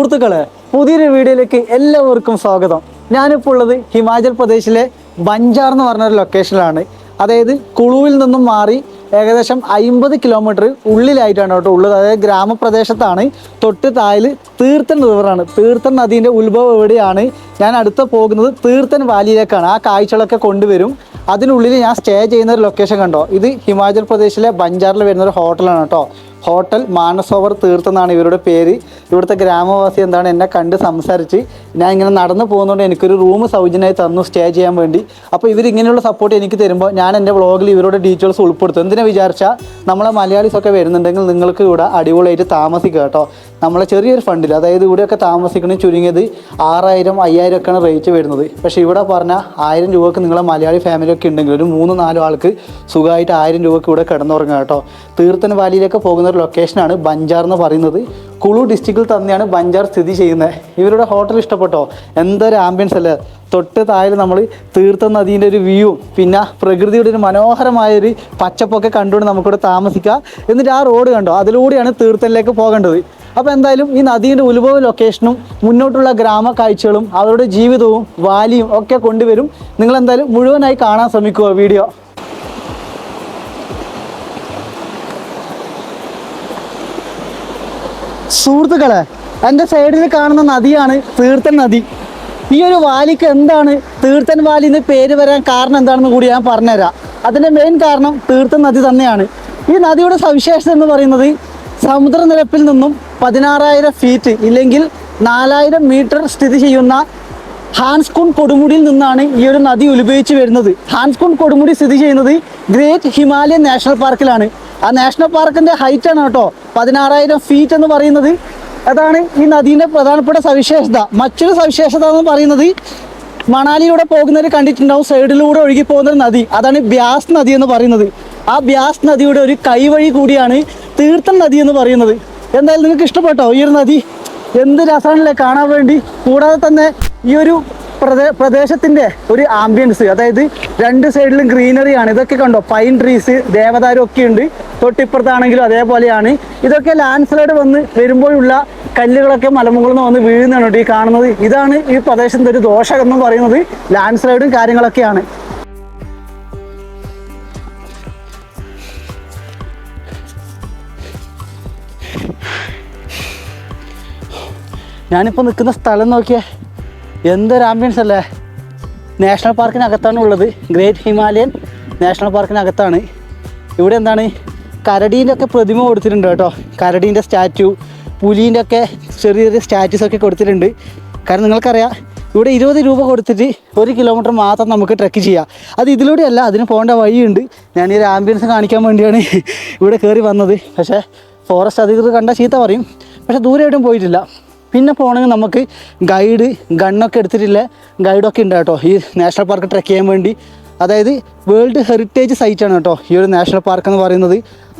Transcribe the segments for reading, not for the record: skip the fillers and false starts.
സുഹൃത്തുക്കളെ, പുതിയൊരു വീഡിയോയിലേക്ക് എല്ലാവർക്കും സ്വാഗതം. ഞാനിപ്പോൾ ഉള്ളത് ഹിമാചൽ പ്രദേശിലെ ബഞ്ചാർ എന്ന് പറഞ്ഞൊരു ലൊക്കേഷനിലാണ്. അതായത് കുളുവിൽ നിന്നും മാറി ഏകദേശം 50 കിലോമീറ്റർ ഉള്ളിലായിട്ടാണ് കേട്ടോ ഉള്ളത്. അതായത് ഗ്രാമപ്രദേശത്താണ്. തൊട്ട് താഴെ തീർത്ഥൻ റിവറാണ്. തീർത്ഥൻ നദീൻ്റെ ഉത്ഭവം എവിടെയാണ്? ഞാൻ അടുത്ത പോകുന്നത് തീർത്ഥൻ വാലിയിലേക്കാണ്. ആ കാഴ്ചകളൊക്കെ കൊണ്ടുവരും. അതിനുള്ളിൽ ഞാൻ സ്റ്റേ ചെയ്യുന്ന ഒരു ലൊക്കേഷൻ കണ്ടോ, ഇത് ഹിമാചൽ പ്രദേശിലെ ബഞ്ചാറിൽ വരുന്ന ഒരു ഹോട്ടലാണ് കേട്ടോ. ഹോട്ടൽ മാനസോവർ തീർത്ഥം എന്നാണ് ഇവരുടെ പേര്. ഇവിടുത്തെ ഗ്രാമവാസി എന്താണ് എന്നെ കണ്ട് സംസാരിച്ച് ഞാൻ ഇങ്ങനെ നടന്നു പോകുന്നതുകൊണ്ട് എനിക്കൊരു റൂം സൗജന്യമായി തന്നു സ്റ്റേ ചെയ്യാൻ വേണ്ടി. അപ്പോൾ ഇവരിങ്ങനെയുള്ള സപ്പോർട്ട് എനിക്ക് തരുമ്പോൾ ഞാൻ എൻ്റെ വ്ളോഗിൽ ഇവരുടെ ഡീറ്റെയിൽസ് ഉൾപ്പെടുത്തും. എന്തിനാ വിചാരിച്ചാൽ നമ്മളെ മലയാളീസൊക്കെ വരുന്നുണ്ടെങ്കിൽ നിങ്ങൾക്ക് ഇവിടെ അടിപൊളിയായിട്ട് താമസിക്കുക കേട്ടോ. നമ്മളെ ചെറിയൊരു ഫണ്ടിൽ, അതായത് ഇവിടെയൊക്കെ താമസിക്കണമെങ്കിൽ ചുരുങ്ങിയത് 6000, 5000 ഒക്കെയാണ് റേറ്റ് വരുന്നത്. പക്ഷേ ഇവിടെ പറഞ്ഞാൽ 1000 രൂപക്ക് നിങ്ങളെ മലയാളി ഫാമിലിയൊക്കെ ഉണ്ടെങ്കിൽ ഒരു 3-4 ആൾക്ക് സുഖമായിട്ട് 1000 രൂപക്ക് ഇവിടെ കിടന്നുറങ്ങുക കേട്ടോ. തീർത്ഥൻ വാലിയിലേക്ക് പോകുന്ന ഒരു ലൊക്കേഷനാണ് ബഞ്ചാർ എന്ന് പറയുന്നത്. കുളു ഡിസ്ട്രിക്റ്റിൽ തന്നെയാണ് ബഞ്ചാർ സ്ഥിതി ചെയ്യുന്നത്. ഇവരുടെ ഹോട്ടൽ ഇഷ്ടപ്പെട്ടോ? എന്തൊരു ആംബിയൻസ് അല്ലേ. തൊട്ട് താഴെ നമ്മൾ തീർത്ഥം നദീൻ്റെ ഒരു വ്യൂ, പിന്നെ പ്രകൃതിയുടെ ഒരു മനോഹരമായൊരു പച്ചപ്പൊക്കെ കണ്ടുകൊണ്ട് നമുക്കിവിടെ താമസിക്കാം. എന്നിട്ട് ആ റോഡ് കണ്ടോ, അതിലൂടെയാണ് തീർത്ഥനിലേക്ക് പോകേണ്ടത്. അപ്പോൾ എന്തായാലും ഈ നദീൻ്റെ ഉത്ഭവ ലൊക്കേഷനും മുന്നോട്ടുള്ള ഗ്രാമ കാഴ്ചകളും അവരുടെ ജീവിതവും വാലിയും ഒക്കെ കൊണ്ടുവരും. നിങ്ങളെന്തായാലും മുഴുവനായി കാണാൻ ശ്രമിക്കുക വീഡിയോ. സുഹൃത്തുക്കളെ, എൻ്റെ സൈഡിൽ കാണുന്ന നദിയാണ് തീർത്ഥൻ നദി. ഈ ഒരു വാലിക്ക് എന്താണ് തീർത്ഥൻ വാലി എന്ന് പേര് വരാൻ കാരണം എന്താണെന്ന് കൂടി ഞാൻ പറഞ്ഞുതരാം. അതിൻ്റെ മെയിൻ കാരണം തീർത്ഥൻ നദി തന്നെയാണ്. ഈ നദിയുടെ സവിശേഷത എന്ന് പറയുന്നത് സമുദ്രനിരപ്പിൽ നിന്നും 16,000 ഫീറ്റ് ഇല്ലെങ്കിൽ 4000 മീറ്റർ സ്ഥിതി ചെയ്യുന്ന ഹാൻസ്കുൺ കൊടുമുടിയിൽ നിന്നാണ് ഈ ഒരു നദി ഉത്ഭവിച്ച് വരുന്നത്. ഹാൻസ്കുൺ കൊടുമുടി സ്ഥിതി ചെയ്യുന്നത് ഗ്രേറ്റ് ഹിമാലയൻ നാഷണൽ പാർക്കിലാണ്. ആ നാഷണൽ പാർക്കിൻ്റെ ഹൈറ്റാണ് കേട്ടോ 16,000 ഫീറ്റ് എന്ന് പറയുന്നത്. അതാണ് ഈ നദീൻ്റെ പ്രധാനപ്പെട്ട സവിശേഷത. മറ്റൊരു സവിശേഷത എന്ന് പറയുന്നത് മണാലിയിലൂടെ പോകുന്നവർ കണ്ടിട്ടുണ്ടാവും, സൈഡിലൂടെ ഒഴുകി പോകുന്നൊരു നദി, അതാണ് ബ്യാസ് നദി എന്ന് പറയുന്നത്. ആ ബ്യാസ് നദിയുടെ ഒരു കൈവഴി കൂടിയാണ് തീർത്ഥൻ നദി എന്ന് പറയുന്നത്. എന്തായാലും നിങ്ങൾക്ക് ഇഷ്ടപ്പെട്ടോ ഈ ഒരു നദി? എന്ത് രസമാണല്ലേ കാണാൻ വേണ്ടി. കൂടാതെ തന്നെ ഈ ഒരു പ്രദേശത്തിൻ്റെ ഒരു ആംബിയൻസ്, അതായത് രണ്ട് സൈഡിലും ഗ്രീനറിയാണ്. ഇതൊക്കെ കണ്ടോ, പൈൻ ട്രീസ്, ദേവദാരു ഒക്കെ ഉണ്ട്. തൊട്ടിപ്പുറത്താണെങ്കിലും അതേപോലെയാണ്. ഇതൊക്കെ ലാൻഡ് സ്ലൈഡ് വന്ന് വരുമ്പോഴുള്ള കല്ലുകളൊക്കെ മലമുകളിൽ നിന്ന് വന്ന് വീഴുന്നതാണ് ഈ കാണുന്നത്. ഇതാണ് ഈ പ്രദേശത്തിൻ്റെ ഒരു ദോഷം എന്ന് പറയുന്നത്, ലാൻഡ് സ്ലൈഡും കാര്യങ്ങളൊക്കെയാണ്. ഞാനിപ്പോൾ നിൽക്കുന്ന സ്ഥലം നോക്കിയേ, എന്തൊരു ആംബിയൻസ് അല്ലേ. നാഷണൽ പാർക്കിനകത്താണ് ഉള്ളത്. ഗ്രേറ്റ് ഹിമാലയൻ നാഷണൽ പാർക്കിനകത്താണ്. ഇവിടെ എന്താണ്, കരടീൻ്റെ ഒക്കെ പ്രതിമ കൊടുത്തിട്ടുണ്ട് കേട്ടോ. കരടീൻ്റെ സ്റ്റാറ്റ്യൂ, പുലീൻ്റെ ഒക്കെ ചെറിയ ചെറിയ സ്റ്റാറ്റ്യൂസൊക്കെ കൊടുത്തിട്ടുണ്ട്. കാരണം നിങ്ങൾക്കറിയാം, ഇവിടെ 20 രൂപ കൊടുത്തിട്ട് 1 കിലോമീറ്റർ മാത്രം നമുക്ക് ട്രെക്ക് ചെയ്യാം. അത് ഇതിലൂടെയല്ല, അതിന് പോകേണ്ട വഴിയുണ്ട്. ഞാൻ ഈ ഒരു ആംബിയൻസ് കാണിക്കാൻ വേണ്ടിയാണ് ഇവിടെ കയറി വന്നത്. പക്ഷേ ഫോറസ്റ്റ് അധികൃതർ കണ്ടാൽ ചീത്ത പറയും. പക്ഷേ ദൂരെ എവിടെയും പോയിട്ടില്ല. പിന്നെ പോകണമെങ്കിൽ നമുക്ക് ഗൈഡ്, ഗണ്ണൊക്കെ എടുത്തിട്ടില്ല ഗൈഡൊക്കെ ഉണ്ട് കേട്ടോ ഈ നാഷണൽ പാർക്ക് ട്രെക്ക് ചെയ്യാൻ വേണ്ടി. അതായത് വേൾഡ് ഹെറിറ്റേജ് സൈറ്റാണ് കേട്ടോ ഈ ഒരു നാഷണൽ പാർക്ക് എന്ന് പറയുന്നത്.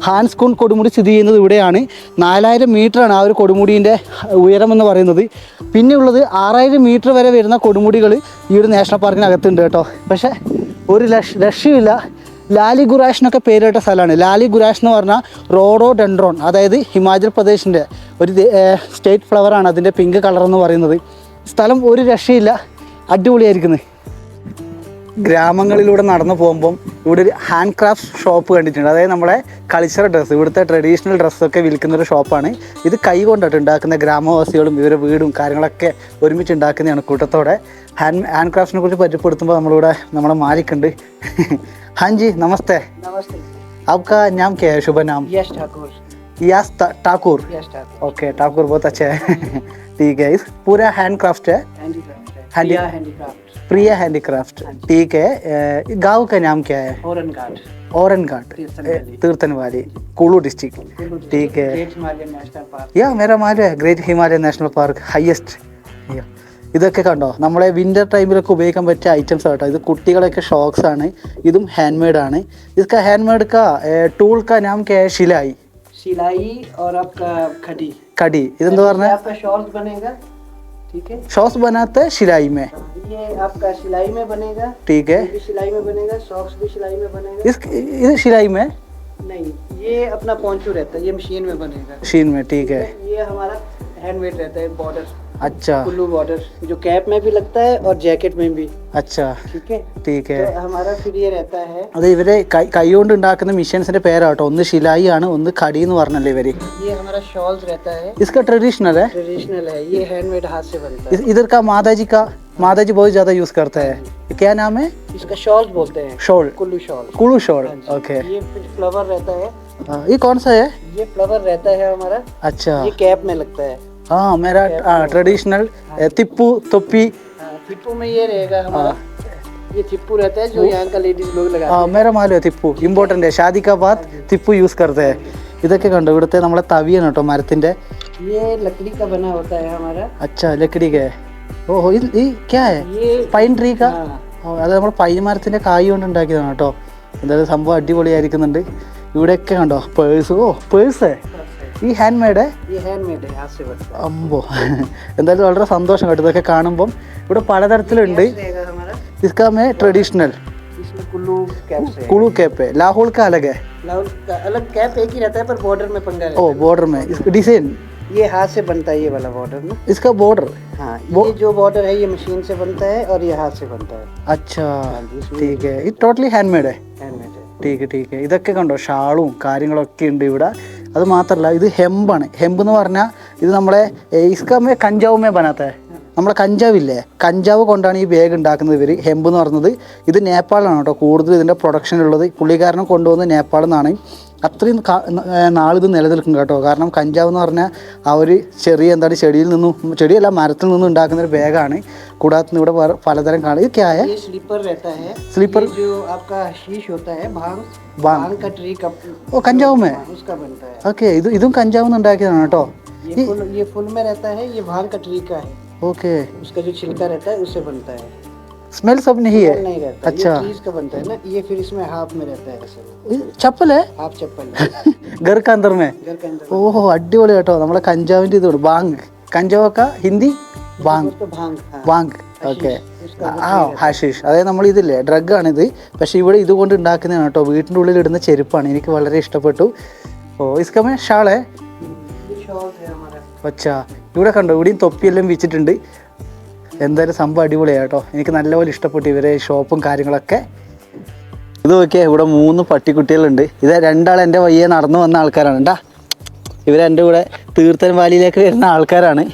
ഹാൻസ്കുൺ കൊടുമുടി സ്ഥിതി ചെയ്യുന്നത് ഇവിടെയാണ്. 4000 മീറ്ററാണ് ആ ഒരു കൊടുമുടീൻ്റെ ഉയരം എന്ന് പറയുന്നത്. പിന്നെ ഉള്ളത് 6000 മീറ്റർ വരെ വരുന്ന കൊടുമുടികൾ ഈ ഒരു നാഷണൽ പാർക്കിനകത്തുണ്ട് കേട്ടോ. പക്ഷേ ഒരു രക്ഷയില്ല. ലാലി ഗുറാഷ് എന്നൊക്കെ പേരിട്ട സ്ഥലമാണ്. ലാലി ഗുറാഷ് എന്ന് പറഞ്ഞാൽ റോഡോഡെൻഡ്രോൺ, അതായത് ഹിമാചൽ പ്രദേശിൻ്റെ ഒരു സ്റ്റേറ്റ് ഫ്ലവറാണ് അതിൻ്റെ പിങ്ക് കളർ എന്ന് പറയുന്നത്. സ്ഥലം ഒരു രക്ഷയില്ല, അടിപൊളിയായിരിക്കുന്നത്. ഗ്രാമങ്ങളിലൂടെ നടന്നു പോകുമ്പം ഇവിടെ ഒരു ഹാൻഡ് ക്രാഫ്റ്റ് ഷോപ്പ് കണ്ടിട്ടുണ്ട്. അതായത് നമ്മളെ കൾച്ചറൽ ഡ്രസ്സ്, ഇവിടുത്തെ ട്രഡീഷണൽ ഡ്രസ്സൊക്കെ വിൽക്കുന്നൊരു ഷോപ്പാണ്. ഇത് കൈ കൊണ്ടിട്ട് ഉണ്ടാക്കുന്ന ഗ്രാമവാസികളും ഇവരുടെ വീടും കാര്യങ്ങളൊക്കെ ഒരുമിച്ച് ഉണ്ടാക്കുന്നതാണ് കൂട്ടത്തോടെ. ഹാൻഡ് ക്രാഫ്റ്റിനെ കുറിച്ച് പരിചയപ്പെടുത്തുമ്പോൾ നമ്മളിവിടെ നമ്മളെ മാലിക്കുണ്ട്. हाँ जी, नमस्ते। नमस्ते। आपका नाम क्या है? शुभ नाम? यश ठाकुर। यश ठाकुर। ओके, ठाकुर बहुत अच्छा है। ठीक है, इस पूरा हैंड क्राफ्ट है? हैंडीक्राफ्ट। प्रिया हैंडीक्राफ्ट, ठीक है। गांव का नाम क्या है? औरनघाट, तीर्थन वाली, कुल्लू डिस्ट्रिक्ट, ठीक है। या मेरा माल है great Himalayan national park, highest. ഇതൊക്കെ കണ്ടോ, നമ്മളെ വിൻ്റർ ടൈമിലൊക്കെ ഉപയോഗിക്കാൻ പറ്റിയ ഐറ്റംസ് കേട്ടോ. ഇത് കുട്ടികളൊക്കെ ഷോക്സ് ആണ്. ഇതും ഹാൻഡ് മെയ്ഡ് ആണ്. इसका हैंडमेड का टूल का नाम क्या है? सिलाई और आपका कड़ी। ഇതെന്താ പറഞ്ഞാൽ? आपका शॉर्ट्स बनेगा, ठीक है। शॉर्ट्स बनाते हैं सिलाई में, ये आपका सिलाई में बनेगा, ठीक है। ये भी सिलाई में बनेगा, सॉक्स भी सिलाई में बनेगा। इस सिलाई में नहीं, ये अपना पोंचो रहता है, ये मशीन में बनेगा, मशीन में, ठीक है। ये हमारा हैंडमेड रहता है बॉर्डर, अच्छा कुल्लू बॉर्डर, जो कैप में भी लगता है और जैकेट में भी। अच्छा ठीक है, ठीक है. तो हमारा फिर ये रहता है, അത് ഇവരെ കൈ കൊണ്ട് ഉണ്ടാക്കുന്ന മിഷൻസിന്റെ പേരാട്ടോ. ഒന്ന് ഷിലായി ആണ്, ഒന്ന് കടി എന്ന് പറഞ്ഞല്ലേ ഇവര്. ये हमारा शॉल्स रहता है, इसका ट्रेडिशनल है. ट्रेडिशनल है, ये हैंडमेड हाथ से बनता है। इधर का माताजी बहुत ज्यादा यूज करते हैं. क्या नाम है? इसका शॉल्स बोलते हैं, shawl, Kullu shawl. Kullu shawl. हाँ जी। ओके. ये फिर फ्लावर रहता है, ये कौन सा है? ये फ्लावर रहता है हमारा, अच्छा. ये कैप में लगता है। हाँ मेरा ट्रेडिशनल तिप्पू टोपी. टिप्पू में ये रहेगा हमारा, ये टिप्पू रहता है जो यहाँ का लेडीज लोग लगाते हाँ मेरा मालूम है तिप्पू इम्पोर्टेंट है. शादी का बाद तिप्पू यूज करते हैं. ഇതൊക്കെ കണ്ടോ ഇവിടുത്തെ നമ്മളെ തവിയാണ് കേട്ടോ മരത്തിന്റെ. हैं। ये लकड़ी का बना होता है हमारा। अच्छा लकड़ी का है. ഓഹോ ഈ क्या है? ये പൈൻ ട്രീ का. हाँ, അത് നമ്മൾ പൈൻ മരത്തിന്റെ കായ് കൊണ്ട് ഉണ്ടാക്കിയതാണ് കേട്ടോ. എന്തായാലും സംഭവം അടിപൊളിയായിരിക്കുന്നുണ്ട്. ഇവിടെയൊക്കെ കണ്ടോ പേഴ്സ്. ഓ പേഴ്സ് ഈ ഹാൻഡ് മെയ്ഡ്. ये हैंडमेड है, हाथ से बनता है। അമ്പോ എന്തായാലും വളരെ സന്തോഷം കേട്ടോ ഇതൊക്കെ കാണുമ്പം. ഇവിടെ പലതരത്തിലുണ്ട്. कैप रहेगा हमारा, इसका में ट्रेडिशनल इसमें कुल्लू कैप से है। कुलू कैप है. लाहौल का अलग है. लाहौल का अलग कैप एक ही रहता है, पर बॉर्डर में पंगा रहता ओ बॉर्डर में इसका डिजाइन, है। ये हाथ से बनता है, ये वाला बॉर्डर ना। इसका बॉर्डर. हाँ, वो- ये जो बॉर्डर है ये मशीन से बनता है और ये हाथ से बनता है, अच्छा जी, इसमें- ठीक है. ഇത് ടോട്ടലി ഹാൻഡ് മെയ്ഡ് है. हैंडमेड है। ടീക്ക് ഇതൊക്കെ കണ്ടോ ഷാളും കാര്യങ്ങളൊക്കെ ഉണ്ട് ഇവിടെ. അത് മാത്രമല്ല ഇത് ഹെമ്പാണ്. ഹെമ്പ് എന്ന് പറഞ്ഞാൽ ഇത് നമ്മളെ ഇസ്കമേ കഞ്ചാവുമേ ബനാത്ത. നമ്മളെ കഞ്ചാവില്ലേ, കഞ്ചാവ് കൊണ്ടാണ് ഈ ബാഗ് ഉണ്ടാക്കുന്നത് ഇവർ. ഹെമ്പ് എന്ന് പറയുന്നത് ഇത് നേപ്പാളിലാണ് കേട്ടോ കൂടുതൽ ഇതിൻ്റെ പ്രൊഡക്ഷൻ ഉള്ളത്. പുള്ളിക്കാരനെ കൊണ്ടുവന്ന് നേപ്പാളിൽ നിന്നാണ്. അത്രയും നാളിത് നിലനിൽക്കും കേട്ടോ. കാരണം കഞ്ചാവ് എന്ന് പറഞ്ഞാൽ ആ ഒരു ചെറിയ ചെടിയിൽ നിന്നും, ചെടിയല്ല മരത്തിൽ നിന്നും ഉണ്ടാക്കുന്ന ഒരു ബാഗാണ്. കൂടാതെ ഇവിടെ പലതരം കാണും. ഇത് ക്യാ है? ये स्लीपर रहता है, स्लीपर? ये जो आपका शीश होता है, भांग भांग। भांग का ट्री का, ഓ കഞ്ചാവ് മേ. हाँ, उसका बनता है। ഓക്കെ ഇതും കഞ്ചാവ് നിന്ന് ഉണ്ടാക്കിയതാണ് കേട്ടോ. ये फुल में रहता है, ये भांग का ट्री का है, ഓക്കെ उसका जो छिलका रहता है उससे बनता है। स्मेल सब नहीं है. फल नहीं रहता, अच्छा. ये ट्रीज का बनता है ना। ये फिर इसमें हाफ में रहता है, ऐसे ചപ്പൽ है हाफ चप्पल घर का अंदर में. घर के अंदर। ഓഹോ അടിപൊളി കേട്ടോ. നമ്മളെ കഞ്ചാവിൻ്റെ ഇതുണ്ട് ബാങ്ക്. കഞ്ചാവൊക്കെ ഹിന്ദി ബാങ്ക്. उसको भांग, हाँ, ബാങ്ക് ഓക്കെ. उसका ആ ഹാഷിഷ് അതായത് നമ്മൾ ഇതില്ലേ ഡ്രഗാണിത്. പക്ഷേ ഇവിടെ ഇതുകൊണ്ട് ഉണ്ടാക്കുന്നതാണ് കേട്ടോ. വീട്ടിൻ്റെ ഉള്ളിൽ ഇടുന്ന ചെരുപ്പാണ്. എനിക്ക് വളരെ ഇഷ്ടപ്പെട്ടു. ഓ ഇസ്കമേ ഷാളേ. ये शॉल है हमारा। ഒച്ചാ ഇവിടെ കണ്ടോ ഇവിടെയും തൊപ്പിയെല്ലാം വെച്ചിട്ടുണ്ട്. എന്തായാലും സംഭവം അടിപൊളിയാണ് കേട്ടോ. എനിക്ക് നല്ലപോലെ ഇഷ്ടപ്പെട്ടു ഇവരെ ഷോപ്പും കാര്യങ്ങളൊക്കെ. ഇത് നോക്കിയാൽ ഇവിടെ 3 പട്ടിക്കുട്ടികളുണ്ട്. ഇത് രണ്ടാൾ എൻ്റെ വയ്യെ നടന്നു വന്ന ആൾക്കാരാണ് കേട്ടാ. ഇവരെൻ്റെ കൂടെ തീർത്ഥൻ വാലിയിലേക്ക് വരുന്ന ആൾക്കാരാണ്.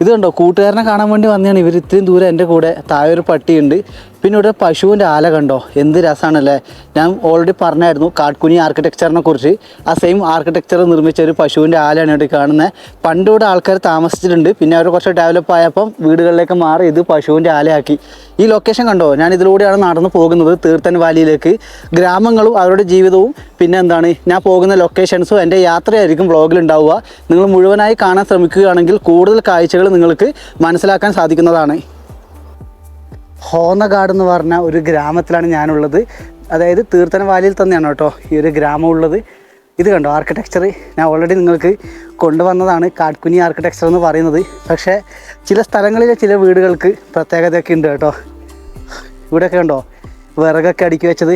ഇത് കണ്ടോ കൂട്ടുകാരനെ കാണാൻ വേണ്ടി വന്നതാണ് ഇവർ ഇത്രയും ദൂരം എൻ്റെ കൂടെ. താഴെ ഒരു പട്ടിയുണ്ട്. പിന്നെ ഇവിടെ പശുവിൻ്റെ ആല കണ്ടോ എന്ത് രസമാണല്ലേ. ഞാൻ ഓൾറെഡി പറഞ്ഞായിരുന്നു കാട്കുനി ആർക്കിടെക്ചറിനെ കുറിച്ച്. ആ സെയിം ആർക്കിടെക്ചർ നിർമ്മിച്ച ഒരു പശുവിൻ്റെ ആലയാണ് ഇവിടെ കാണുന്നത്. പണ്ട് ഇവിടെ ആൾക്കാർ താമസിച്ചിട്ടുണ്ട്. പിന്നെ അവർ കുറച്ച് ഡെവലപ്പ് ആയപ്പം വീടുകളിലേക്ക് മാറി ഇത് പശുവിൻ്റെ ആലയാക്കി. ഈ ലൊക്കേഷൻ കണ്ടോ, ഞാൻ ഇതിലൂടെയാണ് നടന്നു പോകുന്നത് തീർത്ഥൻ വാലിയിലേക്ക്. ഗ്രാമങ്ങളും അവരുടെ ജീവിതവും പിന്നെ ഞാൻ പോകുന്ന ലൊക്കേഷൻസും എൻ്റെ യാത്രയായിരിക്കും വ്ളോഗിൽ ഉണ്ടാവുക. നിങ്ങൾ മുഴുവനായി കാണാൻ ശ്രമിക്കുകയാണെങ്കിൽ കൂടുതൽ കാഴ്ചകൾ നിങ്ങൾക്ക് മനസ്സിലാക്കാൻ സാധിക്കുന്നതാണ്. ഹോന്നഗാഡ് എന്ന് പറഞ്ഞ ഒരു ഗ്രാമത്തിലാണ് ഞാനുള്ളത്. അതായത് തീർത്ഥൻ വാലിയിൽ തന്നെയാണ് കേട്ടോ ഈ ഒരു ഗ്രാമം ഉള്ളത്. ഇത് കണ്ടോ ആർക്കിടെക്ചർ ഞാൻ ഓൾറെഡി നിങ്ങൾക്ക് കൊണ്ടുവന്നതാണ് കാട്കുനി ആർക്കിടെക്ചർ എന്ന് പറയുന്നത്. പക്ഷേ ചില സ്ഥലങ്ങളിലെ ചില വീടുകൾക്ക് പ്രത്യേകതയൊക്കെ ഉണ്ട് കേട്ടോ. ഇവിടെയൊക്കെ കണ്ടോ വിറകൊക്കെ അടുക്കി വെച്ചത്.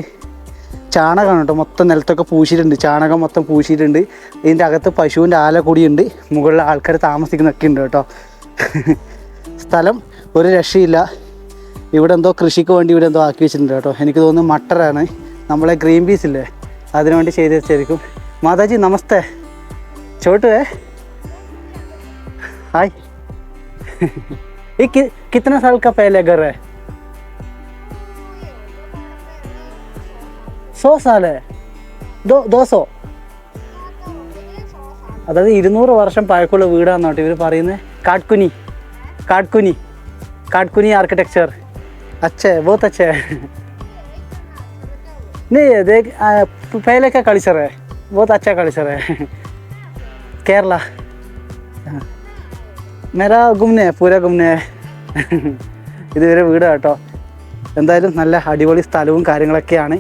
ചാണകമാണ് കേട്ടോ മൊത്തം നിലത്തൊക്കെ പൂശിയിട്ടുണ്ട്. ചാണകം മൊത്തം പൂശിയിട്ടുണ്ട്. ഇതിൻ്റെ അകത്ത് പശുവിൻ്റെ ആല കൂടിയുണ്ട്. മുകളിൽ ആൾക്കാർ താമസിക്കുന്നൊക്കെ ഉണ്ട് കേട്ടോ. സ്ഥലം ഒരു രക്ഷയില്ല. ഇവിടെ എന്തോ കൃഷിക്ക് വേണ്ടി ഇവിടെ എന്തോ ആക്കി വെച്ചിട്ടുണ്ട് കേട്ടോ. എനിക്ക് തോന്നുന്നു മട്ടറാണ്. നമ്മളെ ഗ്രീൻ പീസ് ഇല്ലേ അതിനുവേണ്ടി ചെയ്ത് വെച്ചായിരിക്കും. മാതാജി നമസ്തേ. छोटू है हाय ये कितना साल का पहले घर है 100 साल है 200 അതായത് 200 വർഷം പഴക്കമുള്ള വീടാണ് കേട്ടോ ഇവർ പറയുന്നത്. काटकुनी आर्किटेक्चर अच्छा है बहुत अच्छा है. नहीं देख पहले का कल्चर है बहुत अच्छा कल्चर है. केरला मेरा घूमने है पूरा घूमने है. ഇതുവരെ വീട് കേട്ടോ. എന്തായാലും നല്ല അടിപൊളി സ്ഥലവും കാര്യങ്ങളൊക്കെയാണ്.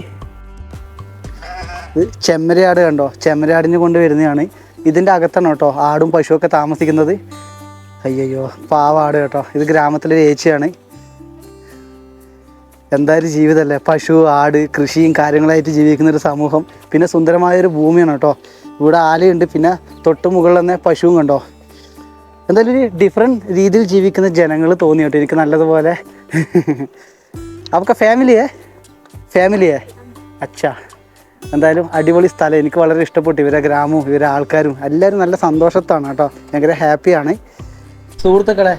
ഇത് ചെമ്മരിയാട് കണ്ടോ, ചെമ്മരിയാടിനെ കൊണ്ട് വരുന്നതാണ്. ഇതിൻ്റെ അകത്താണ് കേട്ടോ ആടും പശുവൊക്കെ താമസിക്കുന്നത്. അയ്യോ പാവാട് കേട്ടോ. ഇത് ഗ്രാമത്തിലെ ചേച്ചിയാണ്. എന്തായാലും ജീവിതമല്ലേ, പശു ആട് കൃഷിയും കാര്യങ്ങളായിട്ട് ജീവിക്കുന്നൊരു സമൂഹം. പിന്നെ സുന്ദരമായൊരു ഭൂമിയാണ് കേട്ടോ. ഇവിടെ ആലയുണ്ട്. പിന്നെ തൊട്ട് മുകളിൽ തന്നെ പശുവും കണ്ടോ. എന്തായാലും ഒരു ഡിഫറെൻറ്റ് രീതിയിൽ ജീവിക്കുന്ന ജനങ്ങൾ തോന്നി കേട്ടോ എനിക്ക് നല്ലതുപോലെ. അവർക്ക് ഫാമിലിയെ അച്ഛാ, എന്തായാലും അടിപൊളി സ്ഥലം, എനിക്ക് വളരെ ഇഷ്ടപ്പെട്ടു. ഇവരെ ഗ്രാമവും ഇവരെ ആൾക്കാരും എല്ലാവരും നല്ല സന്തോഷത്താണ് കേട്ടോ, ഭയങ്കര ഹാപ്പിയാണ്. സുഹൃത്തുക്കളെ,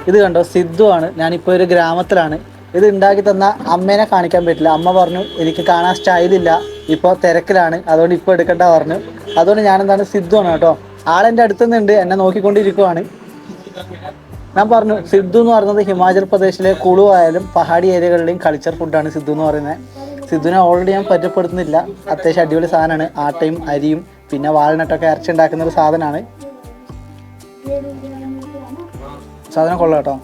ഇത് കണ്ടോ, സിദ്ധു ആണ്. ഞാനിപ്പോൾ ഒരു ഗ്രാമത്തിലാണ്. ഇത് ഉണ്ടാക്കി തന്ന അമ്മേനെ കാണിക്കാൻ പറ്റില്ല. അമ്മ പറഞ്ഞു എനിക്ക് കാണാൻ സ്റ്റൈലില്ല, ഇപ്പോൾ തിരക്കിലാണ്, അതുകൊണ്ട് ഇപ്പോൾ എടുക്കണ്ട പറഞ്ഞു. അതുകൊണ്ട് ഞാനെന്താണ്, സിദ്ധു ആണ് കേട്ടോ. ആളെൻ്റെ അടുത്ത് നിന്നുണ്ട്, എന്നെ നോക്കിക്കൊണ്ടിരിക്കുവാണ്. ഞാൻ പറഞ്ഞു സിദ്ധു എന്ന് പറയുന്നത് ഹിമാചൽ പ്രദേശിലെ കുളു ആയാലും പഹാടി ഏരിയകളിലെയും കൾച്ചർ ഫുഡാണ് സിദ്ധു എന്ന് പറയുന്നത്. സിദ്ധുവിനെ ഓൾറെഡി ഞാൻ പരിചയപ്പെടുത്തുന്നില്ല. അത്യാവശ്യം അടിപൊളി സാധനമാണ്. ആട്ടയും അരിയും പിന്നെ വാൾനട്ടൊക്കെ അരച്ചുണ്ടാക്കുന്ന ഒരു സാധനമാണ്. സാധനം കൊള്ളാം കേട്ടോ.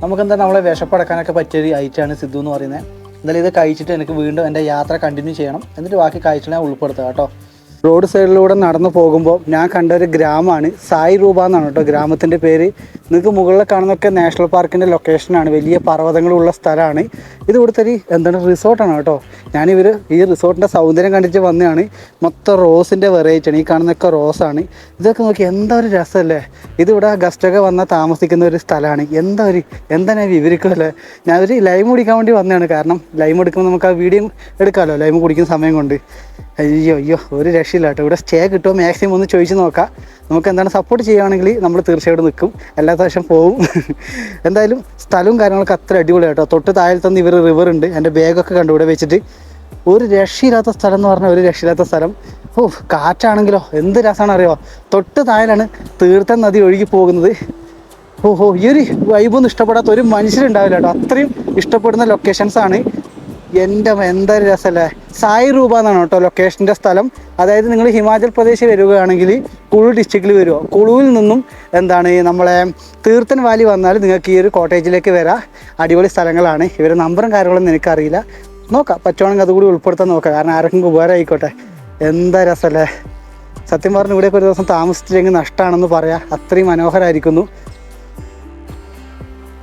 നമുക്കെന്താ നമ്മളെ വിശപ്പടക്കാനൊക്കെ പറ്റിയൊരു ഐറ്റമാണ് സിദ്ധു എന്ന് പറയുന്നത്. എന്തായാലും ഇത് കഴിച്ചിട്ട് എനിക്ക് വീണ്ടും എൻ്റെ യാത്ര കണ്ടിന്യൂ ചെയ്യണം. എന്നിട്ട് ബാക്കി കാഴ്ചകൾ ഞാൻ ഉൾപ്പെടുത്തുക കേട്ടോ. റോഡ് സൈഡിലൂടെ നടന്നു പോകുമ്പോൾ ഞാൻ കണ്ട ഒരു ഗ്രാമമാണ്, സായി രൂപ എന്നാണ് കേട്ടോ ഗ്രാമത്തിൻ്റെ പേര്. നിങ്ങൾക്ക് മുകളിൽ കാണുന്നതൊക്കെ നാഷണൽ പാർക്കിൻ്റെ ലൊക്കേഷനാണ്, വലിയ പർവ്വതങ്ങളുള്ള സ്ഥലമാണ്. ഇത് ഇവിടുത്തെ ഒരു റിസോർട്ടാണ് കേട്ടോ. ഈ റിസോർട്ടിൻ്റെ സൗന്ദര്യം കണ്ടിട്ട് വന്നതാണ്. മൊത്തം റോസിൻ്റെ വെറൈറ്റിയാണ്, ഈ കാണുന്നതൊക്കെ റോസാണ്. ഇതൊക്കെ നോക്കി എന്താ ഒരു രസമല്ലേ. ഇതിവിടെ ഗസ്റ്റൊക്കെ വന്നാൽ താമസിക്കുന്ന ഒരു സ്ഥലമാണ്. എന്താ ഞാൻ വിവരിക്കുമല്ലേ. ഞാനൊരു ലൈം കുടിക്കാൻ വേണ്ടി വന്നതാണ്. കാരണം ലൈം എടുക്കുമ്പോൾ നമുക്ക് ആ വീഡിയോ എടുക്കാമല്ലോ, ലൈം കുടിക്കുന്ന സമയം കൊണ്ട്. അയ്യോ ഒരു രക്ഷയില്ല കേട്ടോ. ഇവിടെ സ്റ്റേ കിട്ടുമോ മാക്സിമം ഒന്ന് ചോദിച്ച് നോക്കാം. നമുക്ക് എന്താണ് സപ്പോർട്ട് ചെയ്യുകയാണെങ്കിൽ നമ്മൾ തീർച്ചയായിട്ടും നിൽക്കും, എല്ലാ പ്രാവശ്യം പോവും. എന്തായാലും സ്ഥലവും കാര്യങ്ങളൊക്കെ അത്ര അടിപൊളിയാണ് കേട്ടോ. തൊട്ട് താഴെ തന്നെ ഇവർ റിവർ ഉണ്ട്. എൻ്റെ ബാഗൊക്കെ കണ്ടു ഇവിടെ വെച്ചിട്ട്. ഒരു രക്ഷയില്ലാത്ത സ്ഥലം എന്ന് പറഞ്ഞാൽ ഒരു രക്ഷയില്ലാത്ത സ്ഥലം. കാറ്റാണെങ്കിലോ എന്ത് രസമാണ് അറിയോ. തൊട്ട് താഴെയാണ് തീർത്ഥം നദി ഒഴുകി പോകുന്നത്. ഈ ഒരു വൈബൊന്നും ഇഷ്ടപ്പെടാത്ത ഒരു മനുഷ്യരുണ്ടാവില്ല കേട്ടോ. അത്രയും ഇഷ്ടപ്പെടുന്ന ലൊക്കേഷൻസാണ്. എന്താ രസമല്ലേ. സായി രൂപ എന്നാണ് കേട്ടോ ലൊക്കേഷൻ്റെ സ്ഥലം. അതായത് നിങ്ങൾ ഹിമാചൽ പ്രദേശ് വരികയാണെങ്കിൽ കുളു ഡിസ്ട്രിക്റ്റിൽ വരുമോ, കുളുവിൽ നിന്നും നമ്മളെ തീർത്ഥൻ വാലി വന്നാൽ നിങ്ങൾക്ക് ഈ ഒരു കോട്ടേജിലേക്ക് വരാം. അടിപൊളി സ്ഥലങ്ങളാണ്. ഇവരുടെ നമ്പറും കാര്യങ്ങളൊന്നും എനിക്കറിയില്ല, നോക്കാം പറ്റുവാണെങ്കിൽ അതുകൂടി ഉൾപ്പെടുത്താൻ നോക്കാം. കാരണം ആർക്കും ഉപകാരം ആയിക്കോട്ടെ. എന്താ രസമല്ലേ. സത്യം പറഞ്ഞ് ഇവിടെയൊക്കെ ഒരു ദിവസം താമസിച്ചില്ലെങ്കിൽ നഷ്ടമാണെന്ന് പറയാം, അത്രയും മനോഹരമായിരിക്കുന്നു.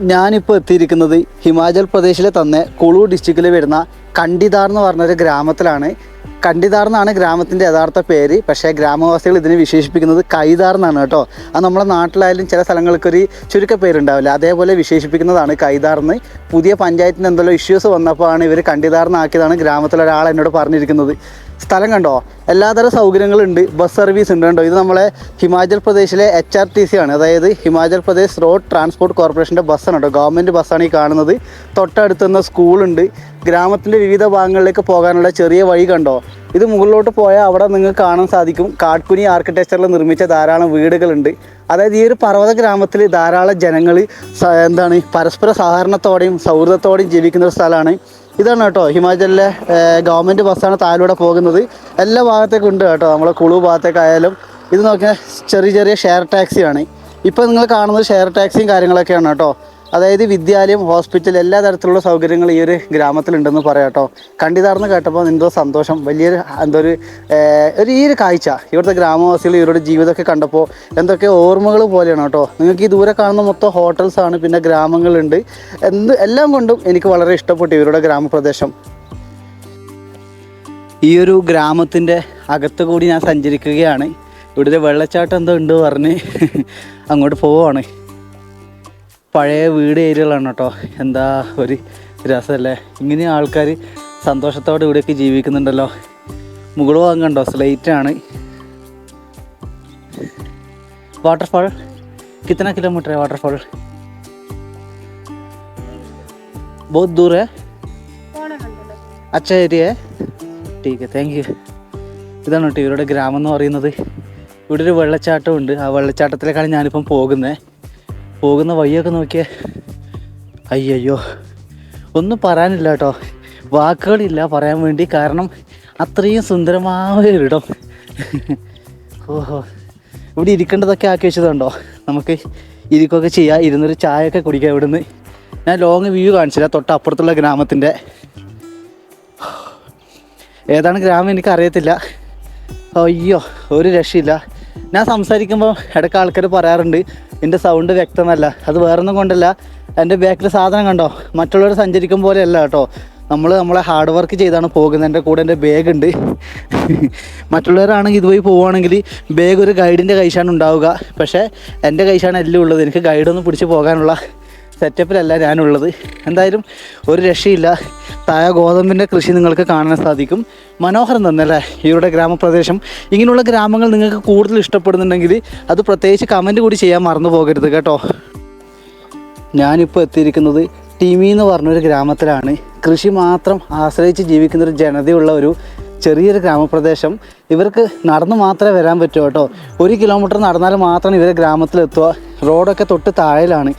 ഞാനിപ്പോൾ എത്തിയിരിക്കുന്നത് ഹിമാചൽ പ്രദേശിലെ തന്നെ കുളു ഡിസ്ട്രിക്റ്റിൽ വരുന്ന കണ്ടിദാർ എന്ന് പറഞ്ഞൊരു ഗ്രാമത്തിലാണ്. കണ്ടിദാർ എന്നാണ് ഗ്രാമത്തിൻ്റെ യഥാർത്ഥ പേര്. പക്ഷേ ഗ്രാമവാസികൾ ഇതിനെ വിശേഷിപ്പിക്കുന്നത് കൈദാർ എന്നാണ് കേട്ടോ. അത് നമ്മളെ നാട്ടിലായാലും ചില സ്ഥലങ്ങൾക്കൊരു ചുരുക്കപ്പേരുണ്ടാവില്ല, അതേപോലെ വിശേഷിപ്പിക്കുന്നതാണ് കൈദാർ എന്ന്. പുതിയ പഞ്ചായത്തിന് എന്തെല്ലോ ഇഷ്യൂസ് വന്നപ്പോഴാണ് ഇവർ കണ്ടിദാർ എന്നാക്കിയതാണ് ഗ്രാമത്തിലൊരാൾ എന്നോട് പറഞ്ഞിരിക്കുന്നത്. സ്ഥലം കണ്ടോ, എല്ലാതരം സൗകര്യങ്ങളുണ്ട്. ബസ് സർവീസ് ഉണ്ട് കേട്ടോ. ഇത് നമ്മളെ ഹിമാചൽ പ്രദേശിലെ HRTC ആണ്, അതായത് ഹിമാചൽ പ്രദേശ് റോഡ് ട്രാൻസ്പോർട്ട് കോർപ്പറേഷൻ്റെ ബസ്സാണ് കേട്ടോ. ഗവൺമെൻറ് ബസ്സാണ് ഈ കാണുന്നത്. തൊട്ടടുത്ത് നിന്ന് സ്കൂളുണ്ട്. ഗ്രാമത്തിൻ്റെ വിവിധ ഭാഗങ്ങളിലേക്ക് പോകാനുള്ള ചെറിയ വഴി കണ്ടോ. ഇത് മുകളിലോട്ട് പോയാൽ അവിടെ നിങ്ങൾക്ക് കാണാൻ സാധിക്കും കാട്കുനി ആർക്കിടെക്ചറിൽ നിർമ്മിച്ച ധാരാളം വീടുകളുണ്ട്. അതായത് ഈ ഒരു പർവ്വത ഗ്രാമത്തിൽ ധാരാളം ജനങ്ങൾ പരസ്പര സഹകരണത്തോടെയും സൗഹൃദത്തോടെയും ജീവിക്കുന്ന ഒരു സ്ഥലമാണ്. ഇതാണ് കേട്ടോ ഹിമാചലിലെ ഗവൺമെൻറ് ബസ്സാണ് താഴെ പോകുന്നത്. എല്ലാ ഭാഗത്തേക്കും ഉണ്ട് കേട്ടോ. നമ്മളെ കുളു ഭാഗത്തേക്കായാലും ഇത് നോക്കിയാൽ ചെറിയ ചെറിയ ഷെയർ ടാക്സിയാണ്. ഇപ്പോൾ നിങ്ങൾ കാണുന്നത് ഷെയർ ടാക്സിയും കാര്യങ്ങളൊക്കെയാണ് കേട്ടോ. അതായത് വിദ്യാലയം, ഹോസ്പിറ്റൽ, എല്ലാ തരത്തിലുള്ള സൗകര്യങ്ങൾ ഈ ഒരു ഗ്രാമത്തിലുണ്ടെന്ന് പറയാം കേട്ടോ. കണ്ടിതാർന്ന് കേട്ടപ്പോൾ എന്തോ സന്തോഷം, വലിയൊരു ഈ ഒരു കാഴ്ച ഇവിടുത്തെ ഗ്രാമവാസികൾ ഇവരുടെ ജീവിതമൊക്കെ കണ്ടപ്പോൾ എന്തൊക്കെ ഓർമ്മകൾ പോലെയാണ് കേട്ടോ. നിങ്ങൾക്ക് ഈ ദൂരെ കാണുന്ന മൊത്തം ഹോട്ടൽസാണ്, പിന്നെ ഗ്രാമങ്ങളുണ്ട്. എല്ലാം കൊണ്ടും എനിക്ക് വളരെ ഇഷ്ടപ്പെട്ടു ഇവരുടെ ഗ്രാമപ്രദേശം. ഈ ഒരു ഗ്രാമത്തിൻ്റെ അകത്ത് കൂടി ഞാൻ സഞ്ചരിക്കുകയാണ്. ഇവിടുത്തെ വെള്ളച്ചാട്ടം എന്തോ ഉണ്ട് പറഞ്ഞ് അങ്ങോട്ട് പോവുകയാണ്. പഴയ വീട് ഏരിയകളാണ് കേട്ടോ. എന്താ ഒരു രസമല്ലേ. ഇങ്ങനെ ആൾക്കാർ സന്തോഷത്തോടെ ഇവിടെയൊക്കെ ജീവിക്കുന്നുണ്ടല്ലോ. മുകൾ ഭാഗം കണ്ടോ, സ്ലേറ്റാണ്. वाटरफॉल कितना किलोमीटर है? वाटरफॉल बहुत दूर है, अच्छा एरिया है, ठीक है, താങ്ക് യു. ഇതാണ് കേട്ടോ ഇവരുടെ ഗ്രാമം എന്ന് പറയുന്നത്. ഇവിടെ ഒരു വെള്ളച്ചാട്ടമുണ്ട്. ആ വെള്ളച്ചാട്ടത്തിലേക്കാണ് ഞാനിപ്പം പോകുന്ന വഴിയൊക്കെ നോക്കിയേ. അയ്യോ ഒന്നും പറയാനില്ല കേട്ടോ, വാക്കുകളില്ല പറയാൻ വേണ്ടി. കാരണം അത്രയും സുന്ദരമായ ഒരിടം. ഇവിടെ ഇരിക്കേണ്ടതൊക്കെ ആക്കി വെച്ചതുണ്ടോ. നമുക്ക് ഇരിക്കുകയൊക്കെ ചെയ്യാം, ഇരുന്നൊരു ചായയൊക്കെ കുടിക്കാം ഇവിടുന്ന്. ഞാൻ ലോങ് വ്യൂ കാണിച്ചില്ല തൊട്ടപ്പുറത്തുള്ള ഗ്രാമത്തിൻ്റെ. ഏതാണ് ഗ്രാമം എനിക്കറിയത്തില്ല. അയ്യോ ഒരു രക്ഷയില്ല. ഞാൻ സംസാരിക്കുമ്പോൾ ഇടയ്ക്ക് ആൾക്കാർ പറയാറുണ്ട് എൻ്റെ സൗണ്ട് വ്യക്തമല്ല. അത് വേറൊന്നും കൊണ്ടല്ല, എൻ്റെ ബാക്കിൽ സാധനം കണ്ടോ മറ്റുള്ളവർ സഞ്ചരിക്കും പോലെയല്ല കേട്ടോ. നമ്മളെ ഹാർഡ് വർക്ക് ചെയ്താണ് പോകുന്നത്. എൻ്റെ കൂടെ എൻ്റെ ബാഗ് ഉണ്ട്. മറ്റുള്ളവരാണെങ്കിൽ ഇതുവഴി പോവുകയാണെങ്കിൽ ബാഗ് ഒരു ഗൈഡിൻ്റെ കൈശാണ് ഉണ്ടാവുക. പക്ഷേ എൻ്റെ കൈശാണ് എല്ലാം ഉള്ളത്. എനിക്ക് ഗൈഡൊന്നും പിടിച്ച് പോകാനുള്ള സെറ്റപ്പിലല്ല ഞാനുള്ളത്. എന്തായാലും ഒരു രക്ഷയില്ല. താഴെ ഗോതമ്പിൻ്റെ കൃഷി നിങ്ങൾക്ക് കാണാൻ സാധിക്കും. മനോഹരം തന്നെയല്ലേ ഇവരുടെ ഗ്രാമപ്രദേശം. ഇങ്ങനെയുള്ള ഗ്രാമങ്ങൾ നിങ്ങൾക്ക് കൂടുതൽ ഇഷ്ടപ്പെടുന്നുണ്ടെങ്കിൽ അത് പ്രത്യേകിച്ച് കമൻറ്റ് കൂടി ചെയ്യാൻ മറന്നു പോകരുത് കേട്ടോ. ഞാനിപ്പോൾ എത്തിയിരിക്കുന്നത് ടിമി എന്ന് പറഞ്ഞൊരു ഗ്രാമത്തിലാണ്. കൃഷി മാത്രം ആശ്രയിച്ച് ജീവിക്കുന്നൊരു ജനതയുള്ള ഒരു ചെറിയൊരു ഗ്രാമപ്രദേശം. ഇവർക്ക് നടന്ന് മാത്രമേ വരാൻ പറ്റൂ കേട്ടോ. 1 കിലോമീറ്റർ നടന്നാൽ മാത്രമാണ് ഇവരെ ഗ്രാമത്തിലെത്തുക. റോഡൊക്കെ തൊട്ട് താഴെയാണ്.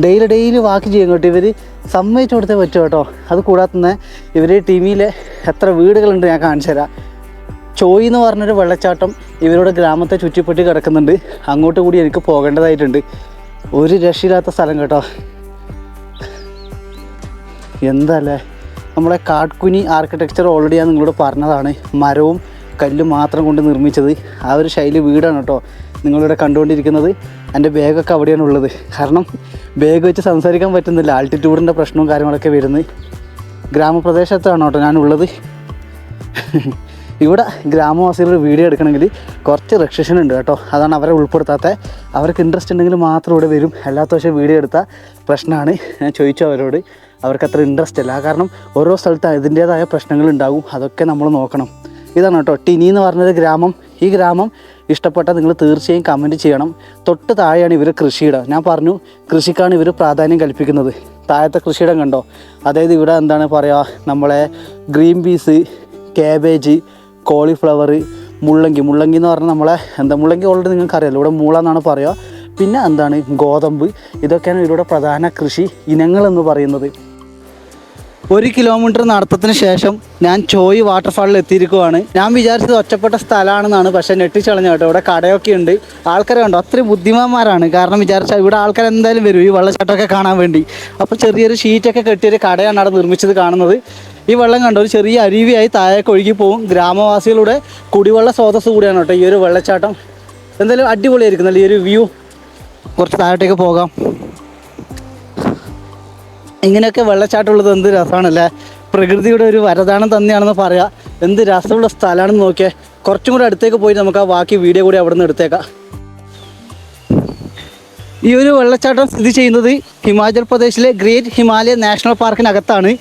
ഡെയിലി വാക്ക് ചെയ്യും കേട്ടോ. ഇവർ സമ്മതിച്ചു കൊടുത്തേ പറ്റും കേട്ടോ. അത് കൂടാതെ തന്നെ ഇവർ ടിമിയിലെ എത്ര വീടുകളുണ്ട് ഞാൻ കാണിച്ചു തരാം. ചോയ് എന്ന് പറഞ്ഞൊരു വെള്ളച്ചാട്ടം ഇവരുടെ ഗ്രാമത്തെ ചുറ്റിപ്പറ്റി കിടക്കുന്നുണ്ട്. അങ്ങോട്ട് കൂടി എനിക്ക് പോകേണ്ടതായിട്ടുണ്ട്. ഒരു രക്ഷയില്ലാത്ത സ്ഥലം കേട്ടോ. എന്താല്ലേ നമ്മളെ കാട്കുനി ആർക്കിടെക്ചർ ഓൾറെഡി ഞാൻ നിങ്ങളോട് പറഞ്ഞതാണ്. മരവും കല്ലും മാത്രം കൊണ്ട് നിർമ്മിച്ചത് ആ ഒരു ശൈലി വീടാണ് കേട്ടോ നിങ്ങളിവിടെ കണ്ടുകൊണ്ടിരിക്കുന്നത്. എൻ്റെ ബാഗൊക്കെ അവിടെയാണ് ഉള്ളത്. കാരണം ബാഗ് വെച്ച് സംസാരിക്കാൻ പറ്റുന്നില്ല. ആൾട്ടിറ്റ്യൂഡിൻ്റെ പ്രശ്നവും കാര്യങ്ങളൊക്കെ വരുന്നത്. ഗ്രാമപ്രദേശത്താണ് കേട്ടോ ഞാനുള്ളത്. ഇവിടെ ഗ്രാമവാസികളുടെ വീഡിയോ എടുക്കണമെങ്കിൽ കുറച്ച് റെസ്ട്രിക്ഷൻ ഉണ്ട് കേട്ടോ. അതാണ് അവരെ ഉൾപ്പെടുത്താത്ത. അവർക്ക് ഇൻട്രസ്റ്റ് ഉണ്ടെങ്കിൽ മാത്രം ഇവിടെ വരും. അല്ലാത്ത പക്ഷേ വീഡിയോ എടുത്താൽ പ്രശ്നമാണ്. ഞാൻ ചോദിച്ചു അവരോട്. അവർക്ക് അത്ര ഇൻട്രസ്റ്റ് ഇല്ല. കാരണം ഓരോ സ്ഥലത്ത് അതിൻ്റേതായ പ്രശ്നങ്ങളുണ്ടാകും. അതൊക്കെ നമ്മൾ നോക്കണം. ഇതാണ് കേട്ടോ ടിനി എന്ന് പറഞ്ഞൊരു ഗ്രാമം. ഈ ഗ്രാമം ഇഷ്ടപ്പെട്ടാൽ നിങ്ങൾ തീർച്ചയായും കമൻറ്റ് ചെയ്യണം. തൊട്ട് താഴെയാണ് ഇവർ കൃഷിയിടം. ഞാൻ പറഞ്ഞു കൃഷിക്കാണ് ഇവർ പ്രാധാന്യം കൽപ്പിക്കുന്നത്. താഴത്തെ കൃഷിയിടം കണ്ടോ? അതായത് ഇവിടെ എന്താണ് പറയുക, നമ്മളെ ഗ്രീൻ പീസ്, ക്യാബേജ്, കോളിഫ്ലവർ, മുള്ളങ്കി എന്ന് പറഞ്ഞാൽ നമ്മളെ മുള്ളങ്കി ഓൾറെഡി നിങ്ങൾക്ക് അറിയാമല്ലോ. ഇവിടെ മൂള എന്നാണ് പറയുക. പിന്നെ എന്താണ് ഗോതമ്പ്. ഇതൊക്കെയാണ് ഇവരുടെ പ്രധാന കൃഷി ഇനങ്ങളെന്ന് പറയുന്നത്. 1 കിലോമീറ്റർ നടത്തത്തിന് ശേഷം ഞാൻ ചോയ് വാട്ടർഫാളിൽ എത്തിയിരിക്കുവാണ്. ഞാൻ വിചാരിച്ചത് ഒറ്റപ്പെട്ട സ്ഥലമാണെന്നാണ്. പക്ഷേ ഞെട്ടിച്ചളഞ്ഞ കേട്ടോ. ഇവിടെ കടയൊക്കെ ഉണ്ട്. ആൾക്കാർ കണ്ടോ അത്രയും ബുദ്ധിമാന്മാരാണ്. കാരണം വിചാരിച്ചാൽ ഇവിടെ ആൾക്കാർ എന്തായാലും വരും ഈ വെള്ളച്ചാട്ടമൊക്കെ കാണാൻ വേണ്ടി. അപ്പോൾ ചെറിയൊരു ഷീറ്റൊക്കെ കെട്ടിയൊരു കടയാണ് അവിടെ നിർമ്മിച്ചത് കാണുന്നത്. ഈ വെള്ളം കണ്ടോ ഒരു ചെറിയ അരുവിയായി താഴേക്ക് ഒഴുകി പോകും. ഗ്രാമവാസികളുടെ കുടിവെള്ള സ്രോതസ് കൂടിയാണ് കേട്ടോ ഈ ഒരു വെള്ളച്ചാട്ടം. എന്തായാലും അടിപൊളിയായിരിക്കുന്നല്ലോ ഈ ഒരു വ്യൂ. കുറച്ച് താഴോട്ടേക്ക് പോകാം. ഇങ്ങനെയൊക്കെ വെള്ളച്ചാട്ടം ഉള്ളത് എന്ത് രസമാണല്ലേ. പ്രകൃതിയുടെ ഒരു വരദാനം തന്നെയാണെന്ന് പറയാം. എന്ത് രസമുള്ള സ്ഥലമാണെന്ന് നോക്കിയാൽ. കുറച്ചും കൂടെ അടുത്തേക്ക് പോയി നമുക്ക് ആ ബാക്കി വീഡിയോ കൂടി അവിടെ നിന്ന് എടുത്തേക്കാം. ഈ ഒരു വെള്ളച്ചാട്ടം സ്ഥിതി ചെയ്യുന്നത് ഹിമാചൽ പ്രദേശിലെ ഗ്രേറ്റ് ഹിമാലയൻ നാഷണൽ പാർക്കിനകത്താണ്.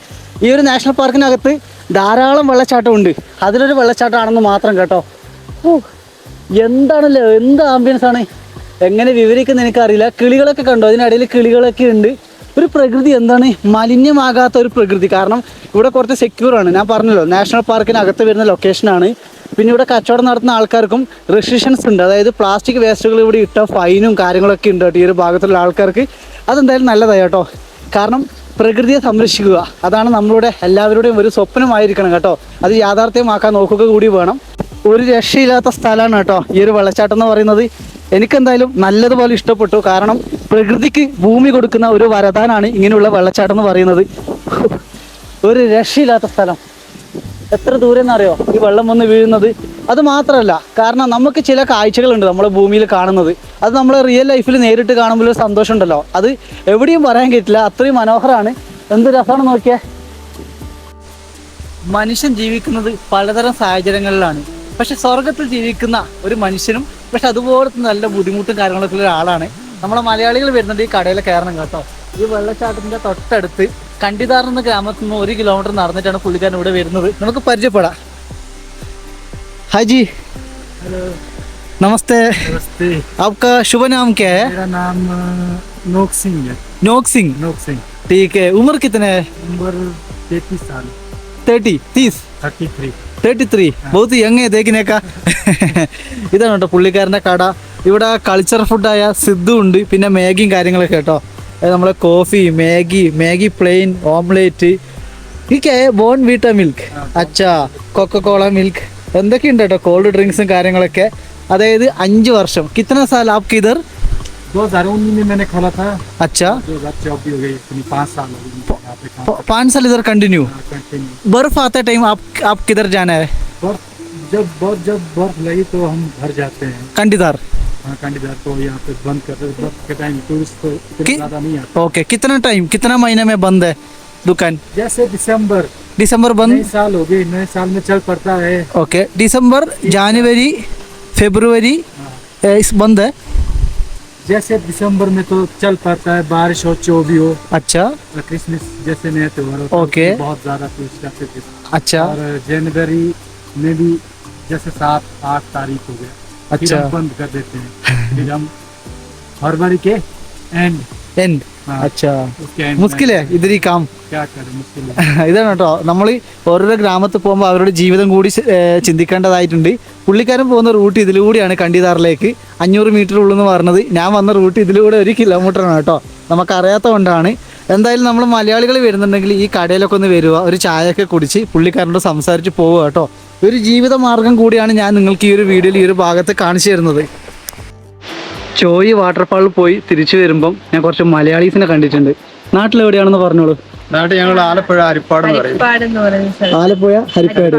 ഈ ഒരു നാഷണൽ പാർക്കിനകത്ത് ധാരാളം വെള്ളച്ചാട്ടമുണ്ട്. അതിലൊരു വെള്ളച്ചാട്ടമാണെന്ന് മാത്രം കേട്ടോ. എന്താണല്ലോ എന്ത് ആംബിയൻസ് ആണ്. എങ്ങനെ വിവരിക്കുന്ന എനിക്കറിയില്ല. കിളികളൊക്കെ കണ്ടോ? അതിനിടയിൽ കിളികളൊക്കെ ഉണ്ട്. ഒരു പ്രകൃതി എന്താണ് മലിനമാകാത്ത ഒരു പ്രകൃതി. കാരണം ഇവിടെ കുറച്ച് സെക്യൂറാണ്. ഞാൻ പറഞ്ഞല്ലോ നാഷണൽ പാർക്കിനകത്ത് വരുന്ന ലൊക്കേഷനാണ്. പിന്നെ ഇവിടെ കച്ചവടം നടത്തുന്ന ആൾക്കാർക്കും റെസ്ട്രിക്ഷൻസ് ഉണ്ട്. അതായത് പ്ലാസ്റ്റിക് വേസ്റ്റുകൾ ഇവിടെ ഇട്ട ഫൈനും കാര്യങ്ങളൊക്കെ ഉണ്ട് കേട്ടോ ഈ ഒരു ഭാഗത്തുള്ള ആൾക്കാർക്ക്. അതെന്തായാലും നല്ലതാണ് കേട്ടോ. കാരണം പ്രകൃതിയെ സംരക്ഷിക്കുക അതാണ് നമ്മളുടെ എല്ലാവരുടെയും ഒരു സ്വപ്നമായിരിക്കണം കേട്ടോ. അത് യാഥാർത്ഥ്യമാക്കാൻ നോക്കുക കൂടി വേണം. ഒരു രക്ഷയില്ലാത്ത സ്ഥലമാണ് കേട്ടോ ഈ ഒരു വെള്ളച്ചാട്ടം എന്ന് പറയുന്നത്. എനിക്കെന്തായാലും നല്ലതുപോലെ ഇഷ്ടപ്പെട്ടു. കാരണം പ്രകൃതിക്ക് ഭൂമി കൊടുക്കുന്ന ഒരു വരദാനാണ് ഇങ്ങനെയുള്ള വെള്ളച്ചാട്ടം എന്ന് പറയുന്നത്. ഒരു രക്ഷയില്ലാത്ത സ്ഥലം. എത്ര ദൂരം എന്നറിയോ ഈ വെള്ളം വന്ന് വീഴുന്നത്. അത് മാത്രമല്ല, കാരണം നമുക്ക് ചില കാഴ്ചകളുണ്ട് നമ്മളെ ഭൂമിയിൽ കാണുന്നത്. അത് നമ്മൾ റിയൽ ലൈഫിൽ നേരിട്ട് കാണുമ്പോൾ ഒരു സന്തോഷം ഉണ്ടല്ലോ. അത് എവിടെയും പറയാൻ പറ്റില്ല. അത്രയും മനോഹരമാണ്. എന്ത് രസമാണ് നോക്കിയേ. മനുഷ്യൻ ജീവിക്കുന്നത് പലതരം സാഹചര്യങ്ങളിലാണ്. പക്ഷെ സ്വർഗത്തിൽ ജീവിക്കുന്ന ഒരു മനുഷ്യനും പക്ഷെ അതുപോലത്തെ നല്ല ബുദ്ധിമുട്ടും കാര്യങ്ങളൊക്കെ ഉള്ള ഒരാളാണ്. നമ്മളെ മലയാളികൾ വരുന്നുണ്ട് ഈ കടയിൽ കയറണം കേട്ടോ. ഈ വെള്ളച്ചാട്ടത്തിൻ്റെ തൊട്ടടുത്ത് കണ്ടിതാർ എന്ന ഗ്രാമത്തിൽ നിന്ന് 1 കിലോമീറ്റർ നടന്നിട്ടാണ് പുള്ളിക്കാരൻ ഇവിടെ വരുന്നത്. നമുക്ക് പരിചയപ്പെടാം. ഹാജി हेलो नमस्ते. नमस्ते। आपका शुभ नाम क्या है? मेरा नाम नोक सिंह है। नोक सिंह. नोक सिंह। ठीक है. उम्र कितने है? उम्र 33 साल। 30 33. बहुत यंग है देखने का. ഇതാണ് കേട്ടോ പുള്ളിക്കാരൻ്റെ കട. ഇവിടെ കൾച്ചർ ഫുഡായ സിദ്ധു ഉണ്ട്. പിന്നെ മാഗിയും കാര്യങ്ങളൊക്കെ കേട്ടോ. നമ്മളെ കോഫി, മാഗി പ്ലെയിൻ, ഓംലേറ്റ്. ഇതൊക്കെ ബോൺ വീട്ട മിൽക്ക്, അച്ഛാ കൊക്കക്കോള മിൽക്ക് എന്തൊക്കെയുണ്ട് കേട്ടോ. കോൾഡ് ഡ്രിങ്ക്സും കാര്യങ്ങളൊക്കെ. അതായത് 5 വർഷം. കിतना साल आपके इधर? 2019 में मैंने खोला था। अच्छा 2024 हो गई, 5 साल हो गए यहाँ पे काम 5 साल इधर कंटिन्यू. कंटिन्यू। बर्फ आते टाइम आप किधर जाना है? जब बर्फ लगी तो हम घर जाते हैं कंडीदार. हाँ कंडीदार को यहाँ पे बंद करते हैं। बर्फ के टाइम टूरिस्ट तो इतना ज़्यादा नहीं आता। ओके. कितना महीने में बंद है दुकान? जैसे दिसंबर दिसंबर बंद नए साल हो गए, नए साल में चल पड़ता है। ओके दिसंबर जनवरी फरवरी इस बंद है जैसे दिसंबर में तो चल पड़ता है, बारिश हो जो भी हो। अच्छा और क्रिसमस जैसे नया त्योहार होता है, ओके। उसमें बहुत ज्यादा टूरिस्ट आते थे। अच्छा और जनवरी में भी जैसे 7-8 तारीख हो गया, फिर अच्छा। हम बंद कर देते हैं। फिर हम फरवरी के एंड, एंड हाँ, अच्छा उसके एंड മുസ്കിലേ ഇതിൽ ഈ കാം क्या करें, मुश्किल है। ഇതാണ് കേട്ടോ നമ്മൾ ഓരോരോ ഗ്രാമത്തിൽ പോകുമ്പോൾ അവരുടെ ജീവിതം കൂടി ചിന്തിക്കേണ്ടതായിട്ടുണ്ട്. പുള്ളിക്കാരൻ പോകുന്ന റൂട്ട് ഇതിലൂടെയാണ് കണ്ടിതാറിലേക്ക് 500 മീറ്റർ ഉള്ളെന്ന് പറഞ്ഞത്. ഞാൻ വന്ന റൂട്ട് ഇതിലൂടെ 1 കിലോമീറ്ററാണ് കേട്ടോ. നമുക്കറിയാത്ത കൊണ്ടാണ്. എന്തായാലും നമ്മൾ മലയാളികൾ വരുന്നുണ്ടെങ്കിൽ ഈ കടയിലൊക്കെ ഒന്ന് വരിക, ഒരു ചായയൊക്കെ കുടിച്ച് പുള്ളിക്കാരനോട് സംസാരിച്ച് പോവുക കേട്ടോ. ഒരു ജീവിത മാർഗം കൂടിയാണ് ഞാൻ നിങ്ങൾക്ക് ഈ ഒരു വീഡിയോയിൽ ഈ ഒരു ഭാഗത്ത് കാണിച്ചു തരുന്നത്. ചോയി വാട്ടർഫാളിൽ പോയി തിരിച്ചു വരുമ്പം ഞാൻ കുറച്ച് മലയാളീസിനെ കണ്ടിട്ടുണ്ട്. നാട്ടിലെവിടെയാണെന്ന് പറഞ്ഞോളൂ. നാട്ടിൽ ഞങ്ങൾ ആലപ്പുഴ ഹരിപ്പാട് എന്ന് പറയും. ആലപ്പുഴ ഹരിപ്പാട്.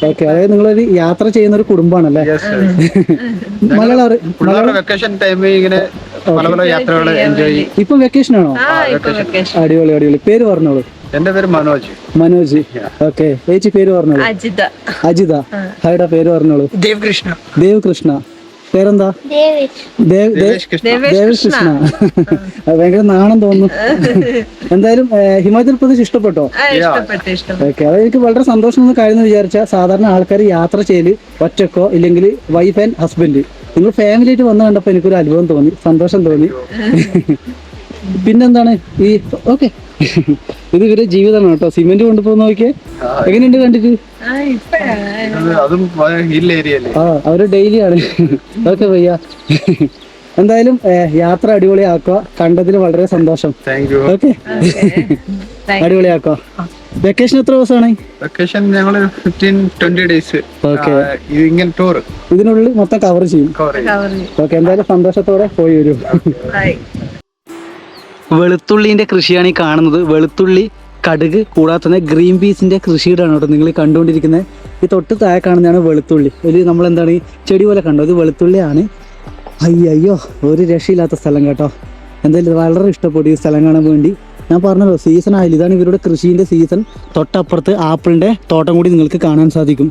ഓക്കെ, അതായത് നിങ്ങളൊരു യാത്ര ചെയ്യുന്ന ഒരു കുടുംബമാണല്ലേ? മലയാളം പിള്ളേരുടെ വെക്കേഷൻ ടൈമിൽ ഇങ്ങനെ പല പല യാത്രകൾ എൻജോയ് ചെയ്യും. ഇപ്പം വെക്കേഷൻ ആണോ? അടിപൊളി അടിപൊളി. പേര് പറഞ്ഞോളൂ. എന്റെ പേര് മനോജ്. മനോജ്. ഓക്കെ, ചേച്ചി പേര് പറഞ്ഞോളൂ. അജിത. ഹൈഡ പേര് പറഞ്ഞോളൂ. ദേവ് കൃഷ്ണ. പേരെന്താ? ദേവേഷ് കൃഷ്ണ. ഭയങ്കര നാണം തോന്നുന്നു. എന്തായാലും ഹിമാചൽ പ്രദേശ് ഇഷ്ടപ്പെട്ടോ? ഓക്കെ, അത് എനിക്ക് വളരെ സന്തോഷം കാര്യം എന്ന് വിചാരിച്ചാൽ സാധാരണ ആൾക്കാർ യാത്ര ചെയ്യല് ഒറ്റക്കോ ഇല്ലെങ്കിൽ വൈഫ് ആൻഡ് ഹസ്ബൻഡ്. നിങ്ങൾ ഫാമിലി ആയിട്ട് വന്നു കണ്ടപ്പോൾ എനിക്കൊരു അത്ഭുതം തോന്നി, സന്തോഷം തോന്നി. പിന്നെന്താണ് ഈ ഓക്കെ ഇത് ഇവരുടെ ജീവിതമാണ് കേട്ടോ. സിമെന്റ് കൊണ്ടുപോകുന്ന നോക്കിയേ, എങ്ങനെയുണ്ട് കണ്ടിട്ട്? അതും ഹിൽ ഏരിയല്ലേ. ആ അവര് ഡെയിലിയാണ്. ഓക്കെ ഭയ്യ, എന്തായാലും യാത്ര അടിപൊളിയാക്കുക. കണ്ടതിൽ വളരെ സന്തോഷം. Thank you. ഓക്കെ, അടിപൊളിയാക്കുക. വെക്കേഷൻ എത്ര ദിവസമാണ്? വെക്കേഷൻ ഞങ്ങൾ 15-20 ഡേയ്സ് ഇങ്ങനെ ടൂർ ഇതിനുള്ളിൽ മൊത്തം കവർ ചെയ്യും. കവർ ചെയ്യും. ഓക്കെ, എന്തായാലും സന്തോഷത്തോടെ പോയി വരും. വെളുത്തുള്ളിന്റെ കൃഷിയാണ് ഈ കാണുന്നത്. വെളുത്തുള്ളി, കടുക് കൂടാതെ തന്നെ ഗ്രീൻ പീസിന്റെ കൃഷിയിടാണ് കേട്ടോ നിങ്ങൾ കണ്ടുകൊണ്ടിരിക്കുന്നത്. ഈ തൊട്ട് താഴെ കാണുന്നതാണ് വെളുത്തുള്ളി. ഒരു നമ്മളെന്താണ് ഈ ചെടി പോലെ കണ്ടോ, ഇത് വെളുത്തുള്ളിയാണ്. അയ്യോ ഒരു രക്ഷയില്ലാത്ത സ്ഥലം കേട്ടോ. എന്തായാലും വളരെ ഇഷ്ടപ്പെട്ടു ഈ സ്ഥലം കാണാൻ വേണ്ടി. ഞാൻ പറഞ്ഞല്ലോ സീസൺ ആയില്ല, ഇതാണ് ഇവരുടെ കൃഷീൻ്റെ സീസൺ. തൊട്ടപ്പുറത്ത് ആപ്പിളിൻ്റെ തോട്ടം കൂടി നിങ്ങൾക്ക് കാണാൻ സാധിക്കും.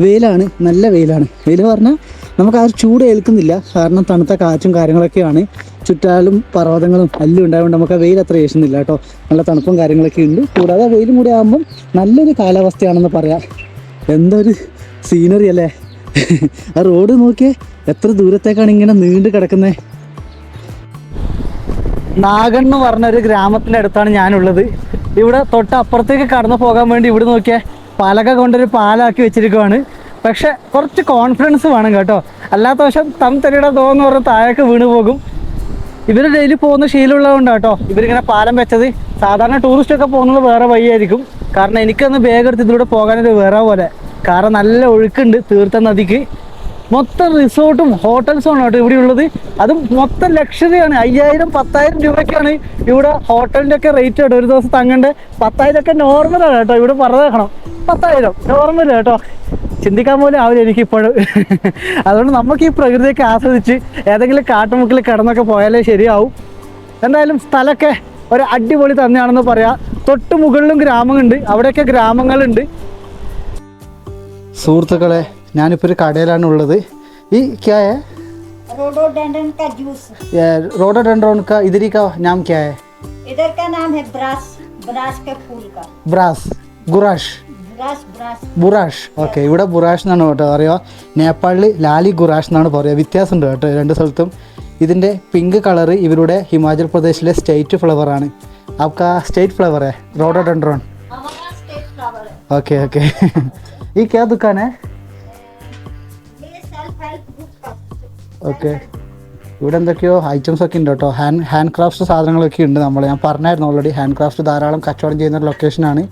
വെയിലാണ്, നല്ല വെയിലാണ്. വെയിൽ പറഞ്ഞാൽ നമുക്ക് ആ ഒരു ചൂട് ഏൽക്കുന്നില്ല, കാരണം തണുത്ത കാറ്റും കാര്യങ്ങളൊക്കെയാണ്. ചുറ്റാലും പർവ്വതങ്ങളും എല്ലാം ഉണ്ടായതുകൊണ്ട് നമുക്ക് ആ വെയിൽ അത്ര ഏശുന്നില്ല കേട്ടോ. നല്ല തണുപ്പും കാര്യങ്ങളൊക്കെ ഉണ്ട്. കൂടാതെ വെയിലും കൂടി ആകുമ്പം നല്ലൊരു കാലാവസ്ഥയാണെന്ന് പറയാം. എന്തൊരു സീനറി അല്ലേ. ആ റോഡ് നോക്കിയേ, എത്ര ദൂരത്തേക്കാണ് ഇങ്ങനെ നീണ്ടു കിടക്കുന്നത്. നാഗൺ എന്ന് പറഞ്ഞ ഒരു ഗ്രാമത്തിൻ്റെ അടുത്താണ് ഞാനുള്ളത്. ഇവിടെ തൊട്ട് അപ്പുറത്തേക്ക് കടന്നു പോകാൻ വേണ്ടി ഇവിടെ നോക്കിയാൽ പലക കൊണ്ടൊരു പാലാക്കി വെച്ചിരിക്കുവാണ്. പക്ഷെ കുറച്ച് കോൺഫിഡൻസ് വേണം കേട്ടോ, അല്ലാത്ത വശം തരിയുടെ തോന്ന് പറഞ്ഞ് താഴേക്ക് വീണ് പോകും. ഇവർ ഡെയിലി പോകുന്ന ശീലമുള്ളത് കേട്ടോ ഇവരിങ്ങനെ പാലം വെച്ചത്. സാധാരണ ടൂറിസ്റ്റൊക്കെ പോകുന്നത് വേറെ വഴിയായിരിക്കും, കാരണം എനിക്കൊന്ന് ബാഗ് എടുത്ത് ഇതിലൂടെ പോകാനൊരു വേറെ പോലെ. കാരണം നല്ല ഒഴുക്കുണ്ട് തീർത്ഥ നദിക്ക്. മൊത്തം റിസോർട്ടും ഹോട്ടൽസും ആണ് കേട്ടോ ഇവിടെ ഉള്ളത്. അതും മൊത്തം ലക്ഷറിയാണ്. 5000-10,000 രൂപയ്ക്കാണ് ഇവിടെ ഹോട്ടലിൻ്റെ ഒക്കെ റേറ്റ് കേട്ടോ. ഒരു ദിവസം തങ്ങേണ്ട 10,000 ഒക്കെ നോർമലാണ് കേട്ടോ. ഇവിടെ പറഞ്ഞേക്കണം 10,000 നോർമൽ കേട്ടോ. ചിന്തിക്കാൻ പോലും ആവില്ല എനിക്കിപ്പോഴും. അതുകൊണ്ട് നമുക്ക് ഈ പ്രകൃതിയൊക്കെ ആസ്വദിച്ച് ഏതെങ്കിലും കാട്ടുമുക്കിൽ കിടന്നൊക്കെ പോയാലേ ശരിയാവും. എന്തായാലും സ്ഥലമൊക്കെ ഒരു അടിപൊളി തന്നെയാണെന്ന് പറയാം. തൊട്ട് മുകളിലും ഗ്രാമങ്ങളുണ്ട്, അവിടെയൊക്കെ ഗ്രാമങ്ങളുണ്ട്. സുഹൃത്തുക്കളെ, ഞാനിപ്പോൾ ഒരു കടയിലാണ് ഉള്ളത്. ഈ क्या है? रोडोडेंड्रन का जूस। रोडोडेंड्रन का इधर ही का नाम क्या है? इधर का नाम है ब्रास, ब्रास के फूल का। ब्रास, गुराश, ब्रास, ब्रास। ബുറാഷ്. ഓക്കെ, ഇവിടെ ബുറാഷ് എന്നാണ് കേട്ടോ പറയുക. നേപ്പാളിൽ ലാലി ഗുറാഷ് എന്നാണ് പറയുക. വ്യത്യാസമുണ്ട് കേട്ടോ രണ്ട് സ്ഥലത്തും. ഇതിൻ്റെ പിങ്ക് കളറ് ഇവരുടെ ഹിമാചൽ പ്രദേശിലെ സ്റ്റേറ്റ് ഫ്ലവറാണ്. आपका स्टेट फ्लावर है रोडोडेंड्रन? हमारा स्टेट फ्लावर है। Okay okay. ये क्या दुकान है? ये सेल्फ हेल्प ग्रुप का। ഓക്കെ, ഇവിടെ എന്തൊക്കെയോ ഐറ്റംസ് ഒക്കെ ഉണ്ട് കേട്ടോ. ഹാൻഡ് ക്രാഫ്റ്റ് സാധനങ്ങളൊക്കെ ഉണ്ട്. ഞാൻ പറഞ്ഞായിരുന്നു ഓൾറെഡി, ഹാൻഡ് ക്രാഫ്റ്റ് ധാരാളം കച്ചവടം ചെയ്യുന്ന ഒരു ലൊക്കേഷനാണ്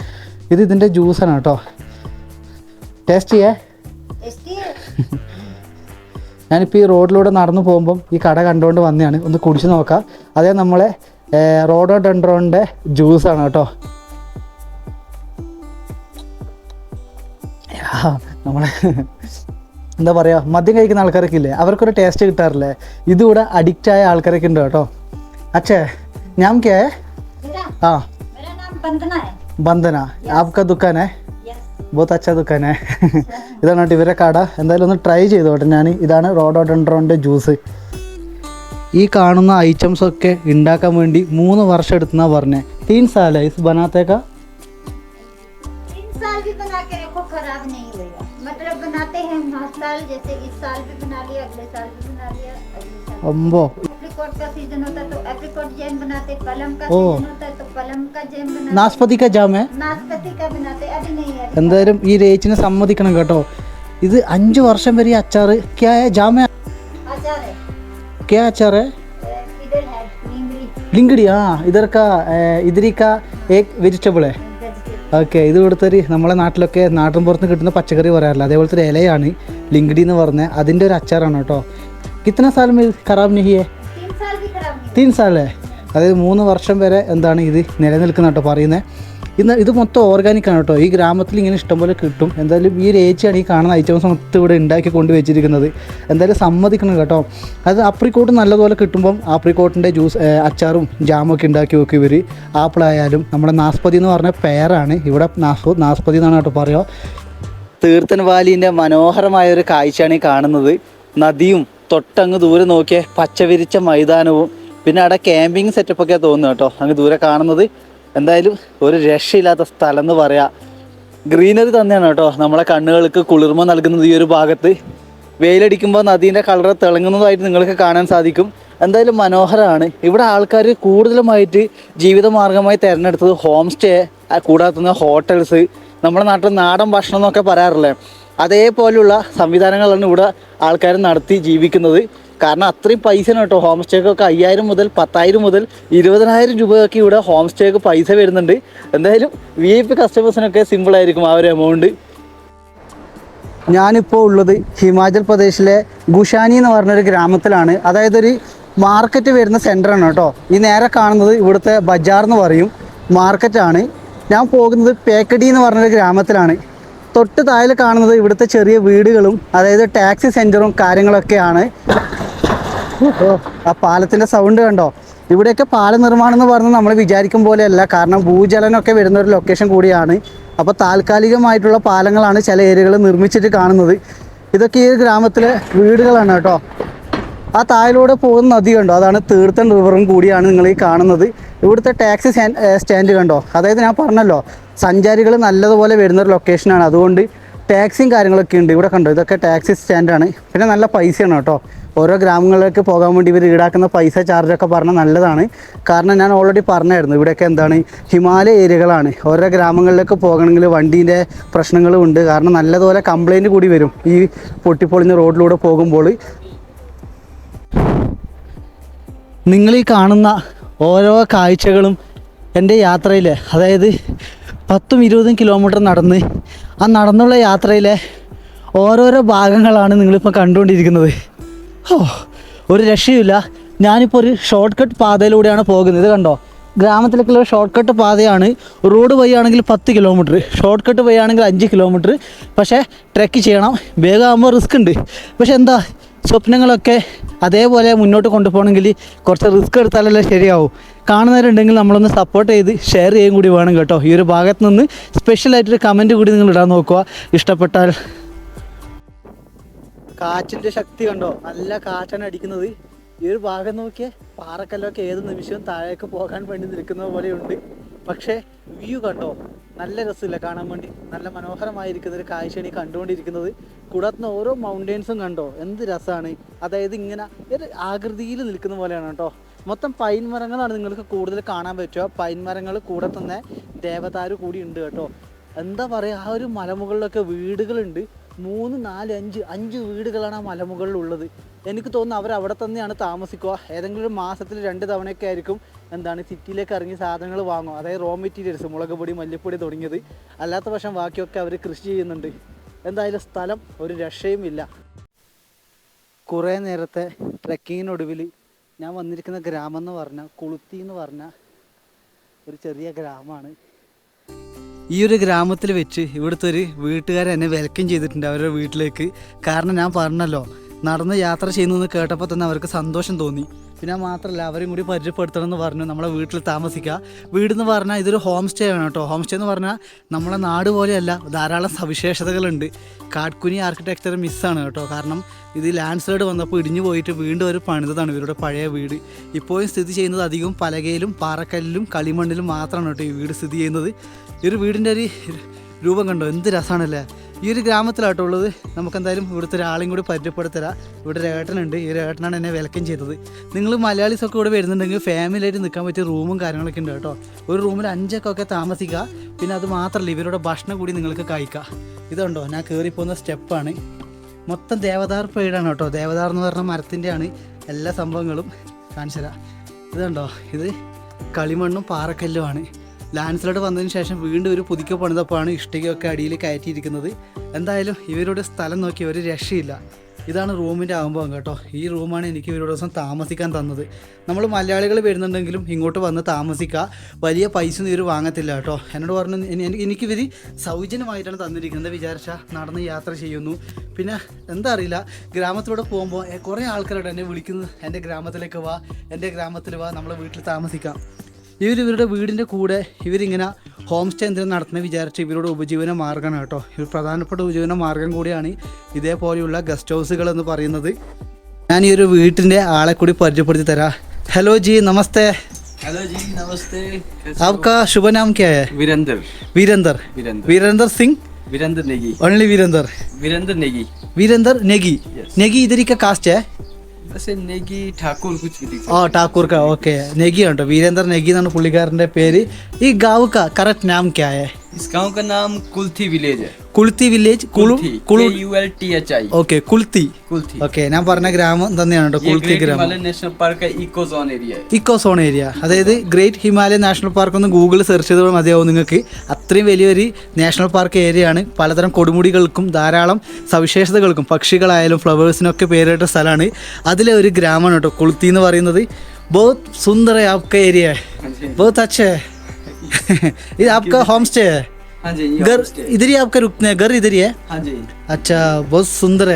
ഇത്. ഇതിൻ്റെ ജ്യൂസാണ് കേട്ടോ. ടേസ്റ്റ് ചെയ്യേ. ഞാനിപ്പോൾ ഈ റോഡിലൂടെ നടന്നു പോകുമ്പം ഈ കട കണ്ടുകൊണ്ട് വന്നതാണ്. ഒന്ന് കുടിച്ച് നോക്കാം. അതേ നമ്മളെ റോഡോഡെൻഡ്രോണിൻ്റെ ജ്യൂസാണ് കേട്ടോ. നമ്മളെ എന്താ പറയുക, മദ്യം കഴിക്കുന്ന ആൾക്കാരൊക്കെ ഇല്ലേ, അവർക്കൊരു ടേസ്റ്റ് കിട്ടാറില്ലേ. ഇതുകൂടെ അഡിക്റ്റ് ആയ ആൾക്കാരൊക്കെ ഉണ്ട് കേട്ടോ. അച്ഛേ नाम क्या है? हाँ मेरा नाम बंदना है। बंदना. आपका दुकान है? ബഹുത്ത് അച്ഛാ ദുക്കാനെ. ഇതാണ് കേട്ടോ ഇവരെ കട. എന്തായാലും ഒന്ന് ട്രൈ ചെയ്തോട്ടെ ഞാൻ. ഇതാണ് റോഡോഡെൻഡ്രോൻ്റെ ജ്യൂസ്. ഈ കാണുന്ന ഐറ്റംസ് ഒക്കെ ഉണ്ടാക്കാൻ വേണ്ടി 3 വർഷം എടുത്തെന്നാ പറഞ്ഞത്. 3 साल है इस बनाते का. 3 साल भी बना के रखो खराब नहीं होगा, मतलब बनाते हैं हर साल, जैसे इस साल भी बना लिया, अगले साल भी बना लिया, अगले साल अम्बो. एप्रिकॉट का सीजन होता है तो एप्रिकॉट जैम बनाते, पलम का ओ. सीजन होता है तो पलम का जैम बनाते, നാസ്പതി का ജാം है. नाशपाती का बनाते, अभी नहीं है എന്തായാലും ഈ രേച്ചിനെ സമ്മതിക്കണം കേട്ടോ. ഇത് 5 വർഷം വരെ ഈ അച്ചാറ് ക്യാ ഹേ ജാം ഹേ अचार है, ക്യാ അച്ചാർ ഹേ. इधर है नींबड़ी ലിങ്കടി. ആ ഇതരി കാ ഏക് വെജിറ്റബിൾ ഹേ. Vegetable, okay. ഇത് ഇവിടുത്തെ നമ്മളെ നാട്ടിലൊക്കെ നാട്ടിൻ പുറത്ത് കിട്ടുന്ന പച്ചക്കറി പറയാറില്ല, അതേപോലത്തെ ഒരു ഇലയാണ് ലിങ്കടി എന്ന് പറഞ്ഞത്. അതിൻ്റെ ഒരു അച്ചാറാണ് കേട്ടോ. കിത്തന സാൽ മേ ഖറാബ് നഹി ഹേ. 3 साल भी खराब नहीं 3 साल ഹേ. അതായത് 3 വർഷം വരെ എന്താണ് ഇത് നിലനിൽക്കുന്ന കേട്ടോ പറയുന്നത്. ഇത് മൊത്തം ഓർഗാനിക്കാണ് കേട്ടോ. ഈ ഗ്രാമത്തിൽ ഇങ്ങനെ ഇഷ്ടംപോലെ കിട്ടും. എന്തായാലും ഈ രേച്ചിയാണ് ഈ കാണുന്ന ഐറ്റംസ് മൊത്തം ഇവിടെ ഉണ്ടാക്കി കൊണ്ടുവച്ചിരിക്കുന്നത്. എന്തായാലും സമ്മതിക്കണം കേട്ടോ. അത് ആപ്രിക്കോട്ട് നല്ലതുപോലെ കിട്ടുമ്പം ആപ്രിക്കോട്ടിൻ്റെ ജ്യൂസ് അച്ചാറും ജാമൊക്കെ ഉണ്ടാക്കി വെക്കും ഇവർ. ആപ്പിളായാലും നമ്മുടെ നാസ്പതി എന്ന് പറഞ്ഞ പേരാണ് ഇവിടെ നാസ്പതി എന്നാണ് കേട്ടോ പറയുക. തീർത്ഥൻ വാലിൻ്റെ മനോഹരമായ ഒരു കാഴ്ചയാണ് ഈ കാണുന്നത്. നദിയും തൊട്ടങ്ങ് ദൂരെ നോക്കിയ പച്ചവിരിച്ച മൈതാനവും പിന്നെ അവിടെ ക്യാമ്പിങ് സെറ്റപ്പൊക്കെ തോന്നുന്നു കേട്ടോ അങ്ങ് ദൂരെ കാണുന്നത്. എന്തായാലും ഒരു രക്ഷയില്ലാത്ത സ്ഥലം എന്ന് പറയാം. ഗ്രീനറി തന്നെയാണ് കേട്ടോ നമ്മളെ കണ്ണുകൾക്ക് കുളിർമ നൽകുന്നത്. ഈ ഒരു ഭാഗത്ത് വെയിലടിക്കുമ്പോൾ നദീൻ്റെ കളർ തിളങ്ങുന്നതായിട്ട് നിങ്ങൾക്ക് കാണാൻ സാധിക്കും. എന്തായാലും മനോഹരമാണ്. ഇവിടെ ആൾക്കാർ കൂടുതലുമായിട്ട് ജീവിതമാർഗമായി തിരഞ്ഞെടുത്തത് ഹോം സ്റ്റേ, കൂടാതെ തന്നെ ഹോട്ടൽസ്, നമ്മുടെ നാട്ടിൽ നാടൻ ഭക്ഷണം എന്നൊക്കെ പറയാറില്ലേ, അതേപോലെയുള്ള സംവിധാനങ്ങളാണ് ഇവിടെ ആൾക്കാർ നടത്തി ജീവിക്കുന്നത്. കാരണം അത്രയും പൈസയാണ് കേട്ടോ ഹോം സ്റ്റേക്കൊക്കെ. 5000 മുതൽ 10,000 മുതൽ 20,000 രൂപയൊക്കെ ഇവിടെ ഹോം സ്റ്റേക്ക് പൈസ വരുന്നുണ്ട്. എന്തായാലും VIP കസ്റ്റമേഴ്സിനൊക്കെ സിമ്പിളായിരിക്കും ആ ഒരു എമൗണ്ട്. ഞാനിപ്പോൾ ഉള്ളത് ഹിമാചൽ പ്രദേശിലെ ഗുഷാനി എന്ന് പറഞ്ഞൊരു ഗ്രാമത്തിലാണ്. അതായത് ഒരു മാർക്കറ്റ് വരുന്ന സെൻറ്ററാണ് കേട്ടോ. ഈ നേരെ കാണുന്നത് ഇവിടുത്തെ ബജാർ എന്ന് പറയും, മാർക്കറ്റാണ്. ഞാൻ പോകുന്നത് പേക്കടി എന്ന് പറഞ്ഞൊരു ഗ്രാമത്തിലാണ്. തൊട്ട് താഴെ കാണുന്നത് ഇവിടുത്തെ ചെറിയ വീടുകളും അതായത് ടാക്സി സെൻറ്ററും കാര്യങ്ങളൊക്കെയാണ്. ആ പാലത്തിൻ്റെ സൗണ്ട് കണ്ടോ. ഇവിടെയൊക്കെ പാല നിർമ്മാണം എന്ന് പറഞ്ഞാൽ നമ്മൾ വിചാരിക്കും പോലെയല്ല. കാരണം ഭൂചലനമൊക്കെ വരുന്ന ഒരു ലൊക്കേഷൻ കൂടിയാണ്. അപ്പോൾ താൽക്കാലികമായിട്ടുള്ള പാലങ്ങളാണ് ചില ഏരിയകൾ നിർമ്മിച്ചിട്ട് കാണുന്നത്. ഇതൊക്കെ ഈ ഗ്രാമത്തിലെ വീടുകളാണ് കേട്ടോ. ആ താഴിലൂടെ പോകുന്ന നദി കണ്ടോ, അതാണ് തീർത്ഥൻ റിവറും കൂടിയാണ് നിങ്ങൾ ഈ കാണുന്നത്. ഇവിടുത്തെ ടാക്സി സ്റ്റാൻഡ് കണ്ടോ, അതായത് ഞാൻ പറഞ്ഞല്ലോ സഞ്ചാരികൾ നല്ലതുപോലെ വരുന്നൊരു ലൊക്കേഷനാണ്. അതുകൊണ്ട് ടാക്സിയും കാര്യങ്ങളൊക്കെ ഉണ്ട് ഇവിടെ കണ്ടോ. ഇതൊക്കെ ടാക്സി സ്റ്റാൻഡാണ്. പിന്നെ നല്ല പൈസയാണ് കേട്ടോ. ഓരോ ഗ്രാമങ്ങളിലേക്ക് പോകാൻ വേണ്ടി ഇവർ ഈടാക്കുന്ന പൈസ ചാർജൊക്കെ പറഞ്ഞാൽ നല്ലതാണ്. കാരണം ഞാൻ ഓൾറെഡി പറഞ്ഞായിരുന്നു ഇവിടെയൊക്കെ എന്താണ് ഹിമാലയ ഏരിയകളാണ്. ഓരോ ഗ്രാമങ്ങളിലേക്ക് പോകണമെങ്കിൽ വണ്ടീൻ്റെ പ്രശ്നങ്ങളും ഉണ്ട്. കാരണം നല്ലതുപോലെ കംപ്ലൈൻറ്റ് കൂടി വരും ഈ പൊട്ടിപ്പൊളിഞ്ഞ റോഡിലൂടെ പോകുമ്പോൾ. നിങ്ങളീ കാണുന്ന ഓരോ കാഴ്ചകളും എൻ്റെ യാത്രയിൽ, അതായത് 10-20 കിലോമീറ്റർ നടന്ന് ആ നടന്നുള്ള യാത്രയിലെ ഓരോരോ ഭാഗങ്ങളാണ് നിങ്ങളിപ്പോൾ കണ്ടുകൊണ്ടിരിക്കുന്നത്. ഒരു രക്ഷയുമില്ല. ഞാനിപ്പോൾ ഒരു ഷോർട്ട് കട്ട് പാതയിലൂടെയാണ് പോകുന്നത്. ഇത് കണ്ടോ, ഗ്രാമത്തിലേക്കുള്ള ഷോർട്ട് കട്ട് പാതയാണ്. റോഡ് വഴി ആണെങ്കിൽ 10 കിലോമീറ്റർ, ഷോർട്ട് കട്ട് വഴി ആണെങ്കിൽ 5 കിലോമീറ്റർ. പക്ഷേ ട്രെക്ക് ചെയ്യണം. വേഗം ആകുമ്പോൾ റിസ്ക് ഉണ്ട്. പക്ഷെ എന്താ, സ്വപ്നങ്ങളൊക്കെ അതേപോലെ മുന്നോട്ട് കൊണ്ടുപോകണമെങ്കിൽ കുറച്ച് റിസ്ക് എടുത്താലല്ലേ ശരിയാവും. കാണുന്നവരുണ്ടെങ്കിൽ നമ്മളൊന്ന് സപ്പോർട്ട് ചെയ്ത് ഷെയർ ചെയ്യും കൂടി വേണം കേട്ടോ. ഈ ഒരു ഭാഗത്ത് നിന്ന് സ്പെഷ്യലായിട്ടൊരു കമൻറ്റ് കൂടി നിങ്ങൾ ഇടാൻ നോക്കുക ഇഷ്ടപ്പെട്ടാൽ. കാറ്റിൻ്റെ ശക്തി കണ്ടോ, നല്ല കാറ്റാണ് അടിക്കുന്നത്. ഈ ഒരു ഭാഗം നോക്കിയേ, പാറക്കല്ലൊക്കെ ഏത് നിമിഷവും താഴേക്ക് പോകാൻ വേണ്ടി നിൽക്കുന്ന പോലെയുണ്ട്. പക്ഷേ വ്യൂ കണ്ടോ, നല്ല രസമില്ല കാണാൻ വേണ്ടി. നല്ല മനോഹരമായിരിക്കുന്ന ഒരു കാഴ്ചയാണ് ഈ കണ്ടുകൊണ്ടിരിക്കുന്നത്. കൂടാതെ ഓരോ മൗണ്ടെയ്ൻസും കണ്ടോ, എന്ത് രസമാണ്. അതായത് ഇങ്ങനെ ഒരു ആകൃതിയിൽ നിൽക്കുന്ന പോലെയാണ് കേട്ടോ. മൊത്തം പൈൻ മരങ്ങളാണ് നിങ്ങൾക്ക് കൂടുതൽ കാണാൻ പറ്റുക. പൈൻ മരങ്ങൾ കൂടെ തന്നെ ദേവദാരു കൂടി ഉണ്ട് കേട്ടോ. എന്താ പറയുക, ആ ഒരു മലമുകളിലൊക്കെ വീടുകളുണ്ട്. 3, 4, 5 വീടുകളാണ് ആ മലമുകളിലുള്ളത്. എനിക്ക് തോന്നുന്നു അവർ അവിടെ തന്നെയാണ് താമസിക്കുക. ഏതെങ്കിലും ഒരു മാസത്തിൽ 2 തവണയൊക്കെ ആയിരിക്കും സിറ്റിയിലേക്ക് ഇറങ്ങി സാധനങ്ങൾ വാങ്ങും. അതായത് റോ മെറ്റീരിയൽസ്, മുളക് പൊടി, മല്ലിപ്പൊടി തുടങ്ങിയത്. അല്ലാത്ത പക്ഷം ബാക്കിയൊക്കെ അവർ കൃഷി ചെയ്യുന്നുണ്ട്. എന്തായാലും സ്ഥലം ഒരു രക്ഷയുമില്ല. കുറേ നേരത്തെ ട്രെക്കിങ്ങിനൊടുവിൽ ഞാൻ വന്നിരിക്കുന്ന ഗ്രാമം എന്ന് പറഞ്ഞാൽ കുളുത്തി എന്ന് പറഞ്ഞ ഒരു ചെറിയ ഗ്രാമമാണ്. ഈ ഒരു ഗ്രാമത്തിൽ വെച്ച് ഇവിടുത്തെ ഒരു വീട്ടുകാർ എന്നെ വെൽക്കം ചെയ്തിട്ടുണ്ട് അവരുടെ വീട്ടിലേക്ക്. കാരണം ഞാൻ പറഞ്ഞല്ലോ നടന്ന് യാത്ര ചെയ്യുന്നു കേട്ടപ്പോൾ തന്നെ അവർക്ക് സന്തോഷം തോന്നി. പിന്നെ മാത്രമല്ല അവരും കൂടി പരിചയപ്പെടുത്തണം എന്ന് പറഞ്ഞു. നമ്മളെ വീട്ടിൽ താമസിക്കുക. വീടെന്ന് പറഞ്ഞാൽ ഇതൊരു ഹോം സ്റ്റേ ആണ് കേട്ടോ. ഹോം സ്റ്റേ എന്ന് പറഞ്ഞാൽ നമ്മളെ നാട് പോലെയല്ല, ധാരാളം സവിശേഷതകളുണ്ട്. കാട്കുനി ആർക്കിടെക്ചർ മിസ്സാണ് കേട്ടോ. കാരണം ഇത് ലാൻഡ് സ്ലൈഡ് വന്നപ്പോൾ ഇടിഞ്ഞു പോയിട്ട് വീണ്ടും ഒരു പണിതാണ് ഇവരുടെ പഴയ വീട്. ഇപ്പോഴും സ്ഥിതി ചെയ്യുന്നത് അധികവും പലകയിലും പാറക്കല്ലിലും കളിമണ്ണിലും മാത്രമാണ് കേട്ടോ ഈ വീട് സ്ഥിതി ചെയ്യുന്നത്. ഈ ഒരു വീടിൻ്റെ ഒരു രൂപം കണ്ടോ, എന്ത് രസമാണല്ലേ. ഈ ഒരു ഗ്രാമത്തിലാട്ടോ ഉള്ളത്. നമുക്കെന്തായാലും ഇവിടുത്തെ ഒരാളെയും കൂടി പരിചയപ്പെടുത്തരാം. ഇവിടെ ഒരു ഏട്ടനുണ്ട്. ഈ ഒരു ഏട്ടനാണ് എന്നെ വെൽക്കം ചെയ്തത്. നിങ്ങൾ മലയാളീസൊക്കെ ഇവിടെ വരുന്നുണ്ടെങ്കിൽ ഫാമിലിയായിട്ട് നിൽക്കാൻ പറ്റിയ റൂമും കാര്യങ്ങളൊക്കെ ഉണ്ട് കേട്ടോ. ഒരു റൂമിൽ 5 ഒക്കെ താമസിക്കുക. പിന്നെ അത് മാത്രമല്ല ഇവരുടെ ഭക്ഷണം കൂടി നിങ്ങൾക്ക് കഴിക്കാം. ഇതുണ്ടോ, ഞാൻ കയറിപ്പോകുന്ന സ്റ്റെപ്പാണ്. മൊത്തം ദേവദാർ പേടാണ് കേട്ടോ. ദേവദാർ എന്ന് പറഞ്ഞ മരത്തിൻ്റെയാണ് എല്ലാ സംഭവങ്ങളും. കാണിച്ചു തരാം. ഇതുണ്ടോ, ഇത് കളിമണ്ണും പാറക്കല്ലുമാണ്. ലാൻഡ് സ്ലൈഡ് വന്നതിന് ശേഷം വീണ്ടും ഒരു പുതുക്കി പണിതപ്പോഴാണ് ഇഷ്ടികയൊക്കെ അടിയിൽ കയറ്റിയിരിക്കുന്നത്. എന്തായാലും ഇവരുടെ സ്ഥലം നോക്കി ഒരു രക്ഷയില്ല. ഇതാണ് റൂമിൻ്റെ ആകുമ്പോൾ കേട്ടോ. ഈ റൂമാണ് എനിക്ക് ഇവരുടെ ദിവസം താമസിക്കാൻ തന്നത്. നമ്മൾ മലയാളികൾ വരുന്നുണ്ടെങ്കിലും ഇങ്ങോട്ട് വന്ന് താമസിക്കുക. വലിയ പൈസ ഒന്നും ഇവർ വാങ്ങത്തില്ല കേട്ടോ. എന്നോട് പറഞ്ഞു എനിക്കിവർ സൗജന്യമായിട്ടാണ് തന്നിരിക്കുന്നത്. വിചാരിച്ചാൽ നടന്ന് യാത്ര ചെയ്യുന്നു. പിന്നെ എന്താ അറിയില്ല, ഗ്രാമത്തിലൂടെ പോകുമ്പോൾ കുറേ ആൾക്കാരോട് എന്നെ വിളിക്കുന്നത്, എൻ്റെ ഗ്രാമത്തിലേക്ക് വാ, എൻ്റെ ഗ്രാമത്തിൽ വാ, നമ്മളെ വീട്ടിൽ താമസിക്കാം. ഇവരുടെ വീടിൻ്റെ കൂടെ ഇവരിങ്ങനെ ഹോം സ്റ്റേ എന്തെങ്കിലും നടത്തുന്നത് വിചാരിച്ച് ഇവരുടെ ഉപജീവന മാർഗ്ഗമാണ് കേട്ടോ. ഇവർ പ്രധാനപ്പെട്ട ഉപജീവന മാർഗ്ഗം കൂടിയാണ് ഇതേപോലെയുള്ള ഗസ്റ്റ് ഹൗസുകൾ എന്ന് പറയുന്നത്. ഞാൻ ഈ ഒരു വീട്ടിൻ്റെ ആളെ കൂടി പരിചയപ്പെടുത്തി തരാം. ഹലോ ജി, നമസ്തേ. हेलो जी, नमस्ते। आपका शुभ नाम क्या है? वीरेंद्र। वीरेंद्र वीरेंद्र सिंह? वीरेंद्र नेगी। ओनली वीरेंद्र? वीरेंद्र नेगी। वीरेंद्र नेगी। नेगी इधर ही का कास्ट है? वैसे नेगी ठाकुर कुछ भी दिख ആ ഠാക്കൂർ का ओके. नेगी ആണ് കേട്ടോ. വീരേന്ദ്ര നെഗി എന്നാണ് പുള്ളിക്കാരൻ്റെ പേര്. ഈ गाँव का करेक्ट नाम क्या है? इस गांव का नाम कुल्थी विलेज है। കുളുത്തി വില്ലേജ്. KULTHI। ഓക്കെ, കുളുത്തി. कुल्थी। ഓക്കെ, ഞാൻ പറഞ്ഞ ഗ്രാമം തന്നെയാണ് കേട്ടോ, കുളുത്തി ഗ്രാമം. हिमालय नेशनल पार्क का इको जोन एरिया है। ഇക്കോ സോൺ ഏരിയ, അതായത് ഗ്രേറ്റ് ഹിമാലയൻ നാഷണൽ പാർക്ക് ഒന്ന് ഗൂഗിളിൽ സെർച്ച് ചെയ്തപ്പോൾ മതിയാവും നിങ്ങൾക്ക്. അത്രയും വലിയൊരു നാഷണൽ പാർക്ക് ഏരിയയാണ്. പലതരം കൊടുമുടികൾക്കും ധാരാളം സവിശേഷതകൾക്കും പക്ഷികളായാലും ഫ്ലവേഴ്സിനൊക്കെ പേരിട്ട സ്ഥലമാണ്. അതിലെ ഒരു ഗ്രാമമാണ് കേട്ടോ കുളുത്തി എന്ന് പറയുന്നത്. बहुत सुंदर है आपका एरिया है, बहुत अच्छा है. ये आपका होम स्टे है? हाँ जी, घर इधर ही आपका रुकने घर इधर ही है? हाँ जी। അച്ഛാ, ബഹുത് സുന്ദർ.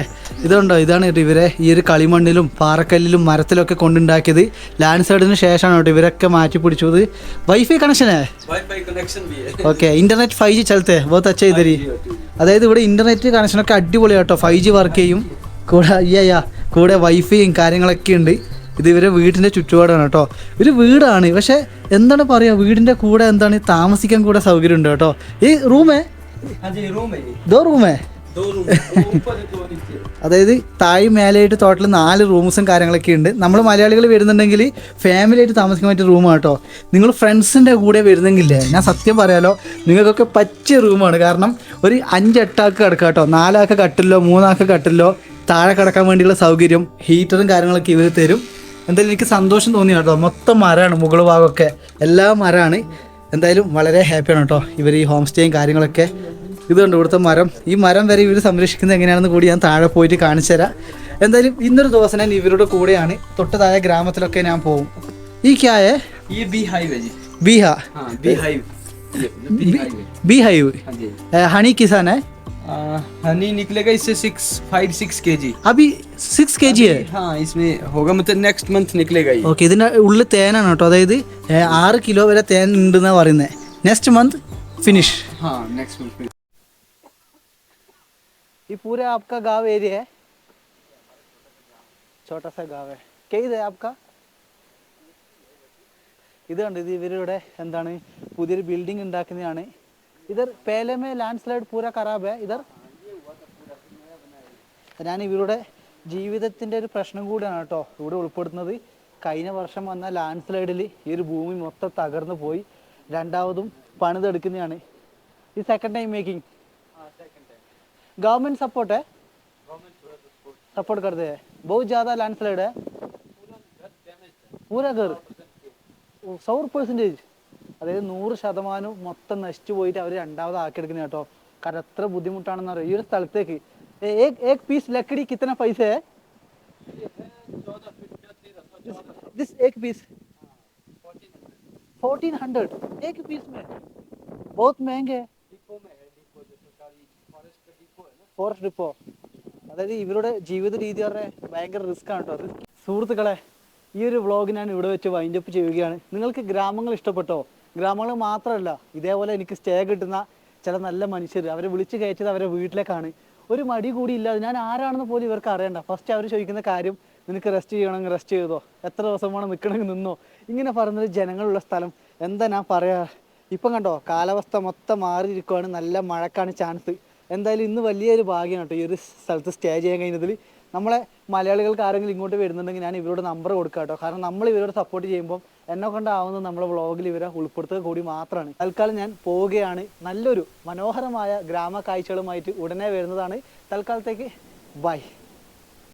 ഇതുണ്ടോ, ഇതാണ് കേട്ടോ ഇവരെ ഈ ഒരു കളിമണ്ണിലും പാറക്കല്ലിലും മരത്തിലൊക്കെ കൊണ്ടുണ്ടാക്കിയത്. ലാൻഡ് സൈഡിന് ശേഷമാണ് കേട്ടോ ഇവരൊക്കെ മാറ്റി പിടിച്ചത്. വൈഫൈ കണക്ഷൻ है? वाईफाई कनेक्शन भी है। ഓക്കെ, ഇന്റർനെറ്റ് 5G ചലത്തെ ബഹുത് അച്ഛാ ഇതരി. അതായത് ഇവിടെ ഇന്റർനെറ്റ് കണക്ഷനൊക്കെ അടിപൊളിയാണ് കേട്ടോ. 5G വർക്ക് ചെയ്യും. കൂടെ വൈഫൈയും കാര്യങ്ങളൊക്കെ ഉണ്ട്. ഇത് ഇവരെ വീടിൻ്റെ ചുറ്റുപാടാണ് കേട്ടോ. ഒരു വീടാണ്, പക്ഷേ എന്താണ് പറയുക, വീടിൻ്റെ കൂടെ എന്താണ് താമസിക്കാൻ കൂടെ സൗകര്യം ഉണ്ട് കേട്ടോ. ഈ റൂമേ हाँ जी, रूम है ये। ദോ റൂമേ? दो रूम, ऊपर है, दो नीचे। അതായത് താഴെ മേലെയായിട്ട് ടോട്ടൽ 4 റൂംസും കാര്യങ്ങളൊക്കെ ഉണ്ട്. നമ്മൾ മലയാളികൾ വരുന്നുണ്ടെങ്കിൽ ഫാമിലി ആയിട്ട് താമസിക്കാൻ പറ്റിയ റൂമാണ് കേട്ടോ. നിങ്ങൾ ഫ്രണ്ട്സിൻ്റെ കൂടെ വരുന്നെങ്കിലേ, ഞാൻ സത്യം പറയാലോ, നിങ്ങൾക്കൊക്കെ പറ്റിയ റൂമാണ്. കാരണം ഒരു 5-8 ആൾക്ക് കിടക്കാം കേട്ടോ. 4 ആൾക്ക് കട്ടില്ലോ 3 ആൾക്ക് കട്ടില്ലോ താഴെ കിടക്കാൻ വേണ്ടിയുള്ള സൗകര്യം, ഹീറ്ററും കാര്യങ്ങളൊക്കെ ഇവർ തരും. എന്തായാലും എനിക്ക് സന്തോഷം തോന്നി കേട്ടോ. മൊത്തം മരമാണ്, മുകൾ ഭാഗമൊക്കെ എല്ലാം മരമാണ്. എന്തായാലും വളരെ ഹാപ്പിയാണ് കേട്ടോ ഇവർ ഈ ഹോം സ്റ്റേയും കാര്യങ്ങളൊക്കെ. ഇതുണ്ട് ഇവിടുത്തെ മരം. ഈ മരം വരെ ഇവർ സംരക്ഷിക്കുന്നത് എങ്ങനെയാണെന്ന് കൂടി ഞാൻ താഴെ പോയിട്ട് കാണിച്ചു തരാം. എന്തായാലും ഇന്നൊരു ദിവസം ഞാൻ ഇവരുടെ കൂടെയാണ്. തൊട്ട് താഴെ ഗ്രാമത്തിലൊക്കെ ഞാൻ പോകും. ഈ ക്യായേ? ये बी हाइव है जी। ബീഹ? हाँ, बी हाइव। B hive. हाँ जी। हनी किसान है? हनी निकलेगा इससे 5-6 kg। अभी 6 kg है? हाँ, इसमें होगा, मतलब नेक्स्ट मंथ निकलेगा ये। ഓക്കെ, ഇതിൻ്റെ ഉള്ളിൽ തേനാണ് കേട്ടോ. അതായത് 6 കിലോ വരെ തേൻ ഉണ്ടെന്നാണ് പറയുന്നത്. Next month finish. हाँ, नेक्स्ट मंथ। ये पूरा आपका गांव एरिया है? छोटा सा गांव है. क्या है आपका? ഇത് കണ്ട്, ഇത് ഇവരുടെ എന്താണ് പുതിയൊരു ബിൽഡിംഗ് ഉണ്ടാക്കുന്നതാണ്. ഇതർ പേലെ മേ ലാൻഡ് സ്ലൈഡ് പൂരാ ഖരാബ് ഹൈ ഇതർ. ഞാൻ ഇവരുടെ ജീവിതത്തിൻ്റെ ഒരു പ്രശ്നം കൂടിയാണ് കേട്ടോ ഇവിടെ ഉൾപ്പെടുത്തുന്നത്. കഴിഞ്ഞ വർഷം വന്ന ലാൻഡ് സ്ലൈഡിൽ ഈ ഒരു ഭൂമി മൊത്തം തകർന്നു പോയി. രണ്ടാമതും പണിതെടുക്കുന്നതാണ്. ഈ second time making. Government support है? सपोर्ट करते हैं. बहुत ज़्यादा लैंडस्लाइड है? पूरा घर 100%. അതായത് 100% മൊത്തം നശിച്ചു പോയിട്ട് അവർ രണ്ടാമത് ആക്കിയെടുക്കുന്നത് കേട്ടോ. കാരണം എത്ര ബുദ്ധിമുട്ടാണെന്ന് അറിയാം ഈ ഒരു സ്ഥലത്തേക്ക്. एक पीस लकड़ी कितना पैसे है? दिस एक पीस 1400 एक पीस में. बहुत महंगे है. Forest depot. അതായത് ഇവരുടെ ജീവിത രീതി പറഞ്ഞാൽ ഭയങ്കര റിസ്ക് ആണ് കേട്ടോ അത്. സുഹൃത്തുക്കളെ, ഈ ഒരു വ്ളോഗ് ഞാൻ ഇവിടെ വെച്ച് വൈൻഡപ്പ് ചെയ്യുകയാണ്. നിങ്ങൾക്ക് ഗ്രാമങ്ങൾ ഇഷ്ടപ്പെട്ടോ? ഗ്രാമങ്ങൾ മാത്രമല്ല, ഇതേപോലെ എനിക്ക് സ്റ്റേ കിട്ടുന്ന ചില നല്ല മനുഷ്യർ, അവരെ വിളിച്ച് കയറ്റത് അവരെ വീട്ടിലേക്കാണ്. ഒരു മടി കൂടി ഇല്ലാതെ, ഞാൻ ആരാണെന്ന് പോലും ഇവർക്ക് അറിയണ്ട. ഫസ്റ്റ് അവർ ചോദിക്കുന്ന കാര്യം, നിനക്ക് റെസ്റ്റ് ചെയ്യണമെങ്കിൽ റെസ്റ്റ് ചെയ്തോ, എത്ര ദിവസം വേണം നിൽക്കണമെങ്കിൽ നിന്നോ, ഇങ്ങനെ പറയുന്നത് ജനങ്ങളുള്ള സ്ഥലം. എന്താ ഞാൻ പറയാ, ഇപ്പം കണ്ടോ കാലാവസ്ഥ മൊത്തം മാറിയിരിക്കുകയാണ്, നല്ല മഴക്കാണ് ചാൻസ്. എന്തായാലും ഇന്ന് വലിയൊരു ഭാഗ്യമാണ് കേട്ടോ ഈ ഒരു സ്ഥലത്ത് സ്റ്റേ ചെയ്യാൻ കഴിഞ്ഞതിൽ. നമ്മളെ മലയാളികൾക്ക് ആരെങ്കിലും ഇങ്ങോട്ട് വരുന്നുണ്ടെങ്കിൽ ഞാൻ ഇവരോട് നമ്പർ കൊടുക്കാം കേട്ടോ. കാരണം നമ്മൾ ഇവരോട് സപ്പോർട്ട് ചെയ്യുമ്പോൾ എന്നെ കൊണ്ടാവുന്നത് നമ്മളെ വ്ളോഗിൽ ഇവരെ ഉൾപ്പെടുത്തുക കൂടി മാത്രമാണ്. തൽക്കാലം ഞാൻ പോവുകയാണ്. നല്ലൊരു മനോഹരമായ ഗ്രാമ കാഴ്ചകളുമായിട്ട് ഉടനെ വരുന്നതാണ്. തൽക്കാലത്തേക്ക് ബൈ.